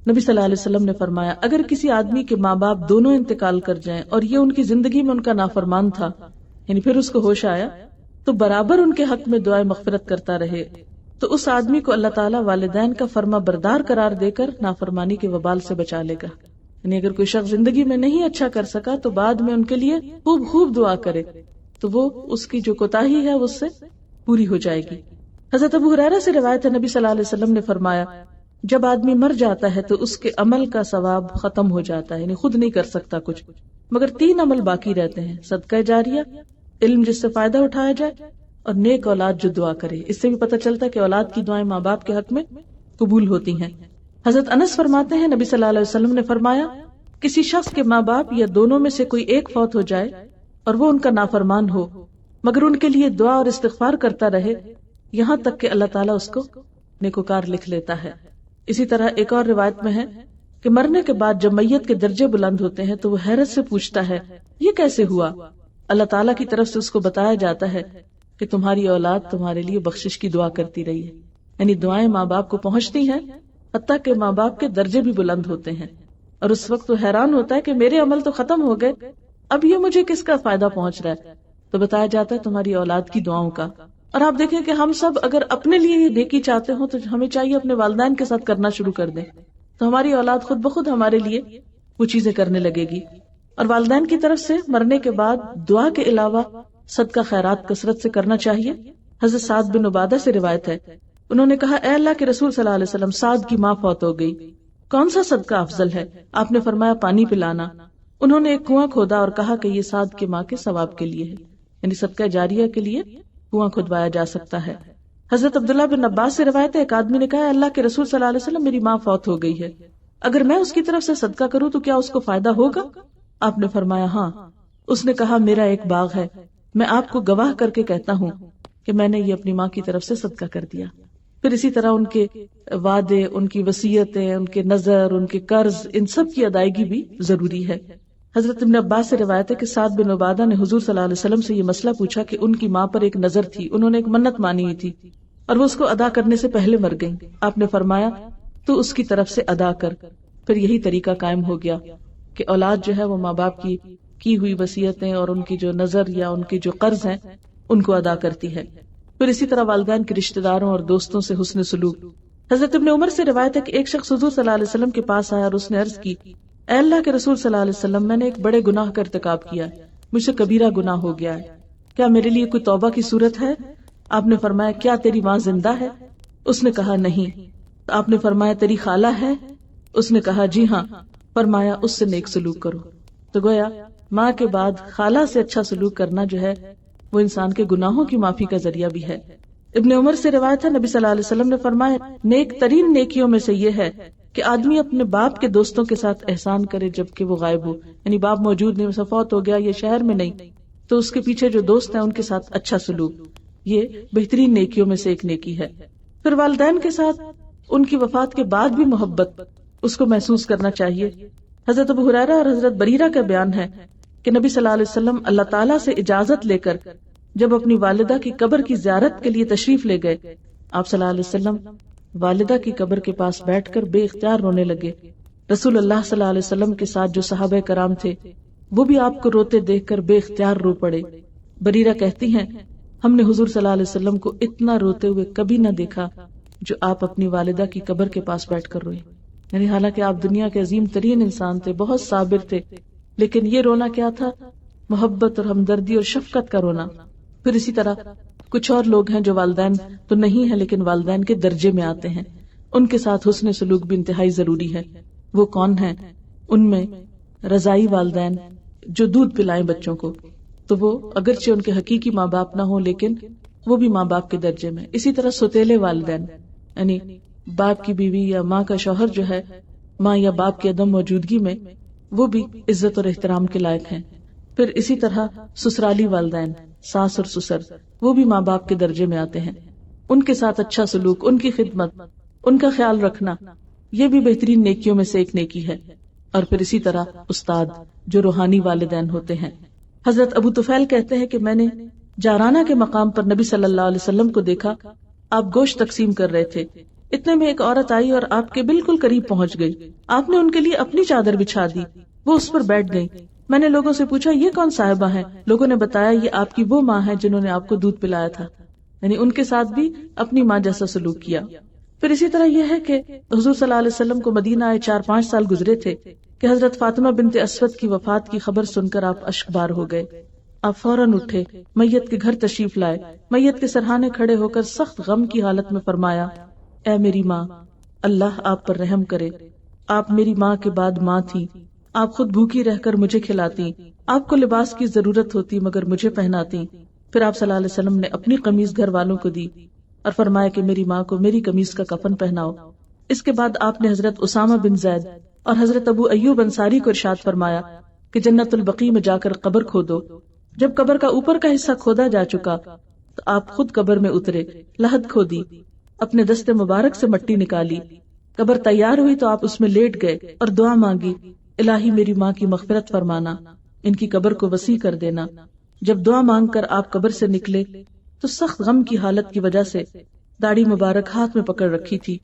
نبی صلی اللہ علیہ وسلم نے فرمایا اگر کسی آدمی کے ماں باپ دونوں انتقال کر جائیں اور یہ ان کی زندگی میں ان کا نافرمان تھا، یعنی پھر اس کو ہوش آیا، تو برابر ان کے حق میں دعائیں مغفرت کرتا رہے، تو اس آدمی کو اللہ تعالیٰ والدین کا فرما بردار قرار دے کر نافرمانی کے وبال سے بچا لے گا. یعنی اگر کوئی شخص زندگی میں نہیں اچھا کر سکا تو بعد میں ان کے لیے خوب خوب دعا کرے تو وہ اس کی جو کوتاہی ہے اس سے پوری ہو جائے گی. حضرت ابو ہریرہ سے روایت ہے نبی صلی اللہ علیہ وسلم نے فرمایا جب آدمی مر جاتا ہے تو اس کے عمل کا ثواب ختم ہو جاتا ہے، یعنی خود نہیں کر سکتا کچھ، مگر 3 عمل باقی رہتے ہیں: صدقہ جاریہ، علم جس سے فائدہ اٹھایا جائے، اور نیک اولاد جو دعا کرے. اس سے بھی پتہ چلتا ہے کہ اولاد کی دعائیں ماں باپ کے حق میں قبول ہوتی ہیں. حضرت انس فرماتے ہیں نبی صلی اللہ علیہ وسلم نے فرمایا کسی شخص کے ماں باپ یا دونوں میں سے کوئی ایک فوت ہو جائے اور وہ ان کا نافرمان ہو مگر ان کے لیے دعا اور استغفار کرتا رہے یہاں تک کہ اللہ تعالیٰ اس کو نیکوکار لکھ لیتا ہے. اسی طرح ایک اور روایت میں ہے کہ مرنے کے بعد جب میت کے درجے بلند ہوتے ہیں تو وہ حیرت سے پوچھتا ہے یہ کیسے ہوا؟ اللہ تعالیٰ کی طرف سے اس کو بتایا جاتا ہے کہ تمہاری اولاد تمہارے لیے بخشش کی دعا کرتی رہی ہے. یعنی دعائیں ماں باپ کو پہنچتی ہیں حتیٰ کہ ماں باپ کے درجے بھی بلند ہوتے ہیں، اور اس وقت وہ حیران ہوتا ہے کہ میرے عمل تو ختم ہو گئے، اب یہ مجھے کس کا فائدہ پہنچ رہا ہے؟ تو بتایا جاتا ہے تمہاری اولاد کی دعاؤں کا. اور آپ دیکھیں کہ ہم سب اگر اپنے لیے یہ نیکی چاہتے ہوں تو ہمیں چاہیے اپنے والدین کے ساتھ کرنا شروع کر دیں، تو ہماری اولاد خود بخود ہمارے لیے وہ چیزیں کرنے لگے گی. اور والدین کی طرف سے مرنے کے بعد دعا کے علاوہ صدقہ خیرات کثرت سے کرنا چاہیے. حضرت سعد بن عبادہ سے روایت ہے انہوں نے کہا اے اللہ کے رسول صلی اللہ علیہ وسلم، سعد کی ماں فوت ہو گئی، کون سا صدقہ افضل ہے؟ آپ نے فرمایا پانی پلانا. انہوں نے ایک کنواں کھودا اور کہا کہ یہ سعد کی ماں کے ثواب کے لیے ہے، یعنی صدقہ جاریہ کے لیے کنواں کھدوایا جا سکتا ہے. حضرت عبداللہ بن عباس سے روایت ہے ایک آدمی نے کہا اللہ کے رسول صلی اللہ علیہ وسلم میری ماں فوت ہو گئی ہے، اگر میں اس کی طرف سے صدقہ کروں تو کیا اس کو فائدہ ہوگا؟ آپ نے فرمایا ہاں. اس نے کہا میرا ایک باغ ہے، میں آپ کو گواہ کر کے کہتا ہوں کہ میں نے یہ اپنی ماں کی طرف سے صدقہ کر دیا. پھر اسی طرح ان کے وعدے، ان کی وصیتیں، ان کے نظر، ان کے قرض، ان سب کی ادائیگی بھی ضروری ہے. حضرت ابن عباس سے روایت ہے کہ سعد بن عبادہ نے حضور صلی اللہ علیہ وسلم سے یہ مسئلہ پوچھا کہ ان کی ماں پر ایک نظر تھی، انہوں نے ایک منت مانی ہوئی تھی اور وہ اس کو ادا کرنے سے پہلے مر گئیں. آپ نے فرمایا تو اس کی طرف سے ادا کر. پھر یہی طریقہ قائم ہو گیا کہ اولاد جو ہے وہ ماں باپ کی ہوئی وصیتیں اور ان کی جو نظر یا ان کی جو قرض ہیں ان کو ادا کرتی ہے. پھر اسی طرح والدین کے رشتہ داروں اور دوستوں سے حسن سلوک. حضرت ابن عمر سے روایت ہے کہ ایک شخص حضور صلی اللہ علیہ وسلم کے پاس آیا اور اس نے عرض کی اے اللہ کے رسول صلی اللہ علیہ وسلم، میں نے ایک بڑے گناہ کا ارتکاب کیا ہے، مجھ سے کبیرہ گناہ ہو گیا ہے، کیا میرے لیے کوئی توبہ کی صورت ہے؟ آپ نے فرمایا کیا تیری ماں زندہ ہے؟ اس نے کہا نہیں. آپ نے فرمایا تیری خالہ ہے؟ اس نے کہا جی ہاں. فرمایا اس سے نیک سلوک کرو. تو گویا ماں کے بعد خالہ سے اچھا سلوک کرنا جو ہے وہ انسان کے گناہوں کی معافی کا ذریعہ بھی ہے. ابن عمر سے روایت ہے نبی صلی اللہ علیہ وسلم نے فرمایا نیک ترین نیکیوں میں سے یہ ہے کہ آدمی اپنے باپ کے دوستوں کے ساتھ احسان کرے جبکہ وہ غائب ہو، یعنی باپ موجود نہیں، فوت ہو گیا، یہ شہر میں نہیں، تو اس کے پیچھے جو دوست ہیں ان کے ساتھ اچھا سلوک، یہ بہترین نیکیوں میں سے ایک نیکی ہے. پھر والدین کے ساتھ ان کی وفات کے بعد بھی محبت اس کو محسوس کرنا چاہیے. حضرت ابو ہریرہ اور حضرت بریرہ کا بیان ہے کہ نبی صلی اللہ علیہ وسلم اللہ تعالیٰ سے اجازت لے کر جب اپنی والدہ کی قبر کی زیارت کے لیے تشریف لے گئے، آپ صلی اللہ علیہ وسلم والدہ کی قبر کے پاس بیٹھ کر بے اختیار رونے لگے. رسول اللہ صلی اللہ علیہ وسلم کے ساتھ جو صحابہ کرام تھے وہ بھی آپ کو روتے دیکھ کر بے اختیار رو پڑے. بریرہ کہتی ہیں ہم نے حضور صلی اللہ علیہ وسلم کو اتنا روتے ہوئے کبھی نہ دیکھا جو آپ اپنی والدہ کی قبر کے پاس بیٹھ کر روئے. یعنی حالانکہ آپ دنیا کے عظیم ترین انسان تھے، بہت صابر تھے، لیکن یہ رونا کیا تھا؟ محبت اور ہمدردی اور شفقت کا رونا. پھر اسی طرح کچھ اور لوگ ہیں جو والدین تو نہیں ہیں لیکن والدین کے درجے میں آتے ہیں، ان کے ساتھ حسن سلوک بھی انتہائی ضروری ہے. وہ کون ہیں؟ ان میں رضائی والدین جو دودھ پلائیں بچوں کو، تو وہ اگرچہ ان کے حقیقی ماں باپ نہ ہوں لیکن وہ بھی ماں باپ کے درجے میں. اسی طرح سوتیلے والدین، یعنی باپ کی بیوی یا ماں کا شوہر جو ہے ماں یا باپ کی عدم موجودگی میں، وہ بھی عزت اور احترام کے لائق ہیں. پھر اسی طرح سسرالی والدین، ساس اور سسر، وہ بھی ماں باپ کے درجے میں آتے ہیں. ان کے ساتھ اچھا سلوک، ان کی خدمت، ان کا خیال رکھنا، یہ بھی بہترین نیکیوں میں سے ایک نیکی ہے۔ اور پھر اسی طرح استاد جو روحانی والدین ہوتے ہیں۔ حضرت ابو طفیل کہتے ہیں کہ میں نے جارانہ کے مقام پر نبی صلی اللہ علیہ وسلم کو دیکھا، آپ گوشت تقسیم کر رہے تھے، اتنے میں ایک عورت آئی اور آپ کے بالکل قریب پہنچ گئی، آپ نے ان کے لیے اپنی چادر بچھا دی، وہ اس پر بیٹھ گئی۔ میں نے لوگوں سے پوچھا یہ کون صاحبہ ہیں؟ لوگوں نے بتایا یہ آپ کی وہ ماں ہے جنہوں نے آپ کو دودھ پلایا تھا، یعنی ان کے ساتھ بھی اپنی ماں جیسا سلوک کیا۔ پھر اسی طرح یہ ہے کہ حضور صلی اللہ علیہ وسلم کو مدینہ آئے 4-5 سال گزرے تھے کہ حضرت فاطمہ بنت اسود کی وفات کی خبر سن کر آپ اشکبار ہو گئے۔ آپ فوراً اٹھے، میت کے گھر تشریف لائے، میت کے سرہانے کھڑے ہو کر سخت غم کی حالت میں فرمایا، اے میری ماں، اللہ آپ پر رحم کرے، آپ میری ماں کے بعد ماں تھی، آپ خود بھوکی رہ کر مجھے کھلاتی، آپ کو لباس کی ضرورت ہوتی مگر مجھے پہناتی۔ پھر آپ صلی اللہ علیہ وسلم نے اپنی قمیض گھر والوں کو دی اور فرمایا کہ میری ماں کو میری قمیض کا کفن پہناؤ۔ اس کے بعد آپ نے حضرت اسامہ بن زید اور حضرت ابو ایوب انصاری کو ارشاد فرمایا کہ جنت البقیع میں جا کر قبر کھودو۔ جب قبر کا اوپر کا حصہ کھودا جا چکا تو آپ خود قبر میں اترے، لحد کھودی، اپنے دستے مبارک سے مٹی نکالی، قبر تیار ہوئی تو آپ اس میں لیٹ گئے اور دعا مانگی، الہی میری ماں کی مغفرت فرمانا، ان کی قبر کو وسیع کر دینا۔ جب دعا مانگ کر آپ قبر سے نکلے تو سخت غم کی حالت کی وجہ سے داڑھی مبارک ہاتھ میں پکڑ رکھی تھی،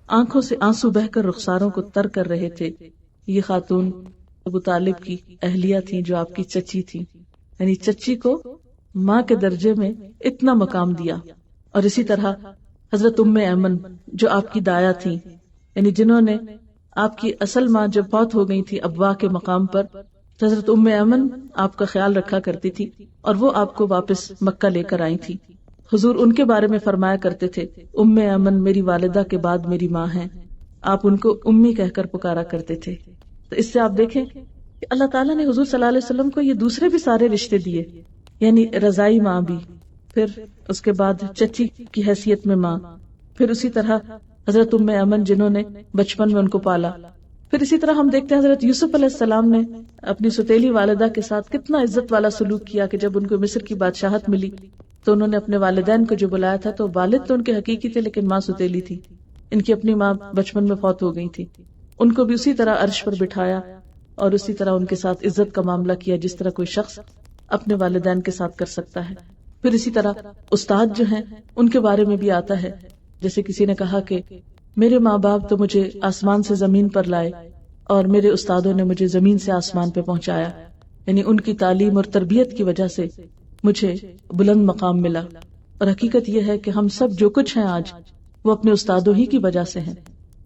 آنکھوں سے آنسو بہ کر رخساروں کو تر کر رہے تھے۔ یہ خاتون ابو طالب کی اہلیہ تھی جو آپ کی چچی تھی، یعنی چچی کو ماں کے درجے میں اتنا مقام دیا۔ اور اسی طرح حضرت ام ایمن جو آپ کی دایا تھی، یعنی جنہوں نے آپ کی اصل ماں جب فوت ہو گئی تھی ابوا کے مقام پر، تو حضرت ام ایمن آپ کا خیال رکھا کرتی تھی اور وہ آپ کو واپس مکہ لے کر آئی تھی۔ حضور ان کے بارے میں فرمایا کرتے تھے، ام ایمن میری والدہ کے بعد میری ماں ہیں، آپ ان کو امی کہہ کر پکارا کرتے تھے۔ تو اس سے آپ دیکھیں کہ اللہ تعالیٰ نے حضور صلی اللہ علیہ وسلم کو یہ دوسرے بھی سارے رشتے دیے، یعنی رضائی ماں بھی، پھر اس کے بعد چچی کی حیثیت میں ماں، پھر اسی طرح حضرت ام ایمن جنہوں نے بچپن میں ان کو پالا۔ پھر اسی طرح ہم دیکھتے ہیں حضرت یوسف علیہ السلام نے اپنی ستیلی والدہ کے ساتھ کتنا عزت والا سلوک کیا کہ جب ان کو مصر کی بادشاہت ملی تو انہوں نے اپنے والدین کو جو بلایا تھا، تو والد تو ان کے حقیقی تھے لیکن ماں ستیلی تھی، ان کی اپنی ماں بچپن میں فوت ہو گئی تھی، ان کو بھی اسی طرح عرش پر بٹھایا اور اسی طرح ان کے ساتھ عزت کا معاملہ کیا جس طرح کوئی شخص اپنے والدین کے ساتھ کر سکتا ہے۔ پھر اسی طرح استاد جو ہیں ان کے بارے میں بھی آتا ہے، جیسے کسی نے کہا کہ میرے ماں باپ تو مجھے آسمان سے زمین پر لائے اور میرے استادوں نے مجھے زمین سے آسمان پہ پہنچایا، یعنی ان کی تعلیم اور تربیت کی وجہ سے مجھے بلند مقام ملا۔ اور حقیقت یہ ہے کہ ہم سب جو کچھ ہیں آج وہ اپنے استادوں ہی کی وجہ سے ہیں،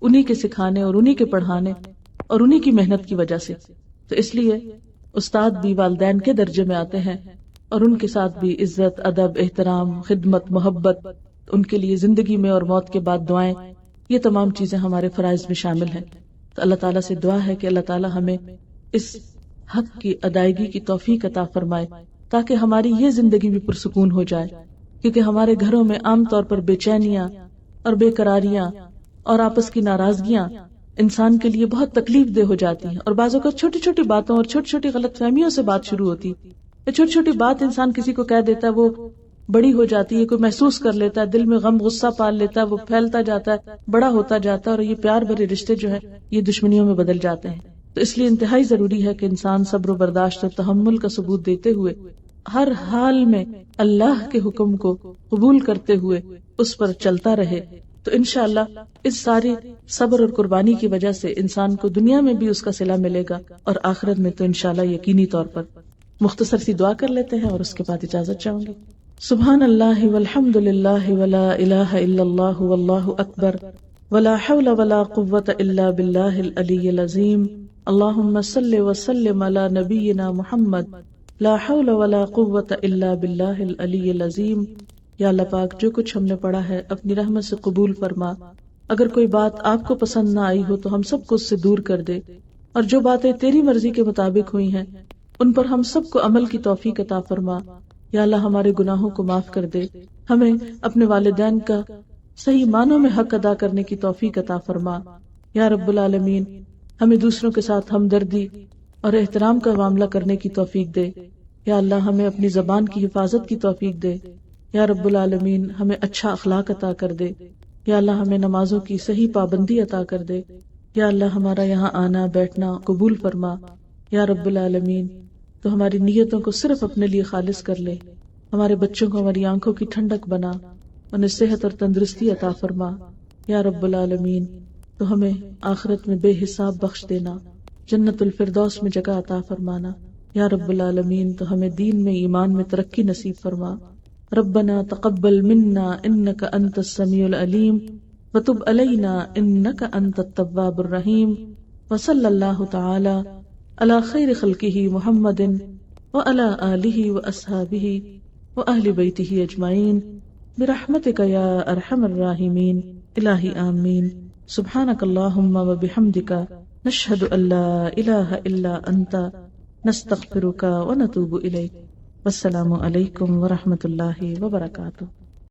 انہی کے سکھانے اور انہی کے پڑھانے اور انہی کی محنت کی وجہ سے۔ تو اس لیے استاد بھی والدین کے درجے میں آتے ہیں اور ان کے ساتھ بھی عزت، ادب، احترام، خدمت، محبت، ان کے لیے زندگی میں اور موت کے بعد دعائیں، یہ تمام چیزیں ہمارے فرائض میں شامل ہیں۔ تو اللہ تعالیٰ سے دعا ہے کہ اللہ تعالیٰ ہمیں اس حق کی ادائیگی کی توفیق عطا فرمائے تاکہ ہماری یہ زندگی بھی پرسکون ہو جائے، کیونکہ ہمارے گھروں میں عام طور پر بے چینیاں اور بے قراریاں اور آپس کی ناراضگیاں انسان کے لیے بہت تکلیف دہ ہو جاتی ہیں، اور بعض اوقات چھوٹی چھوٹی باتوں اور چھوٹی چھوٹی غلط فہمیوں سے بات شروع ہوتی ہے، چھوٹی چھوٹی بات انسان کسی کو کہہ دیتا ہے، وہ بڑی ہو جاتی ہے، کوئی محسوس کر لیتا ہے، دل میں غم غصہ پال لیتا ہے، وہ پھیلتا جاتا ہے، بڑا ہوتا جاتا ہے، اور یہ پیار بھرے رشتے جو ہیں یہ دشمنیوں میں بدل جاتے ہیں۔ تو اس لیے انتہائی ضروری ہے کہ انسان صبر و برداشت اور تحمل کا ثبوت دیتے ہوئے ہر حال میں اللہ کے حکم کو قبول کرتے ہوئے اس پر چلتا رہے، تو انشاءاللہ اس ساری صبر اور قربانی کی وجہ سے انسان کو دنیا میں بھی اس کا صلہ ملے گا اور آخرت میں تو انشاءاللہ یقینی طور پر۔ مختصر سی دعا کر لیتے ہیں اور اس کے بعد اجازت چاہوں گی۔ سبحان اللہ والحمد للہ ولا الہ الا اللہ واللہ اکبر ولا حول ولا قوة الا باللہ العلی العظیم اللہم صل وسلم علی نبینا محمد لا حول ولا قوة الا باللہ العلی العظیم۔ یا اللہ پاک جو کچھ ہم نے پڑھا ہے اپنی رحمت سے قبول فرما، اگر کوئی بات آپ کو پسند نہ آئی ہو تو ہم سب کو اس سے دور کر دے، اور جو باتیں تیری مرضی کے مطابق ہوئی ہیں ان پر ہم سب کو عمل کی توفیق عطا فرما۔ یا اللہ ہمارے گناہوں کو معاف کر دے، ہمیں اپنے والدین کا صحیح معنوں میں حق ادا کرنے کی توفیق عطا فرما۔ یا رب العالمین ہمیں دوسروں کے ساتھ ہمدردی اور احترام کا معاملہ کرنے کی توفیق دے۔ یا اللہ ہمیں اپنی زبان کی حفاظت کی توفیق دے۔ یا رب العالمین ہمیں اچھا اخلاق عطا کر دے. یا اللہ ہمیں نمازوں کی صحیح پابندی عطا کر دے. یا اللہ ہمارا یہاں آنا بیٹھنا قبول فرما. یا رب العالمین تو ہماری نیتوں کو صرف اپنے لیے خالص کر لے. ہمارے بچوں کو ہماری آنکھوں کی ٹھنڈک بنا، انہیں صحت اور تندرستی عطا فرما. یا رب العالمین تو ہمیں آخرت میں بے حساب بخش دینا، جنت الفردوس میں جگہ عطا فرمانا. یا رب العالمین تو ہمیں دین میں ایمان میں ترقی نصیب فرما. ربنا تقبل منا انك انت السميع العليم وتب علينا انك انت التواب الرحيم. وصلى الله تعالى على خير خلقه محمد وعلى آله واصحابه واهل بيته اجمعين برحمتك يا ارحم الراحمين. الہی آمین. سبحانك اللهم وبحمدك نشهد ان لا اله الا انت نستغفرك ونتوب الیک. والسلام علیکم ورحمۃ اللہ وبرکاتہ.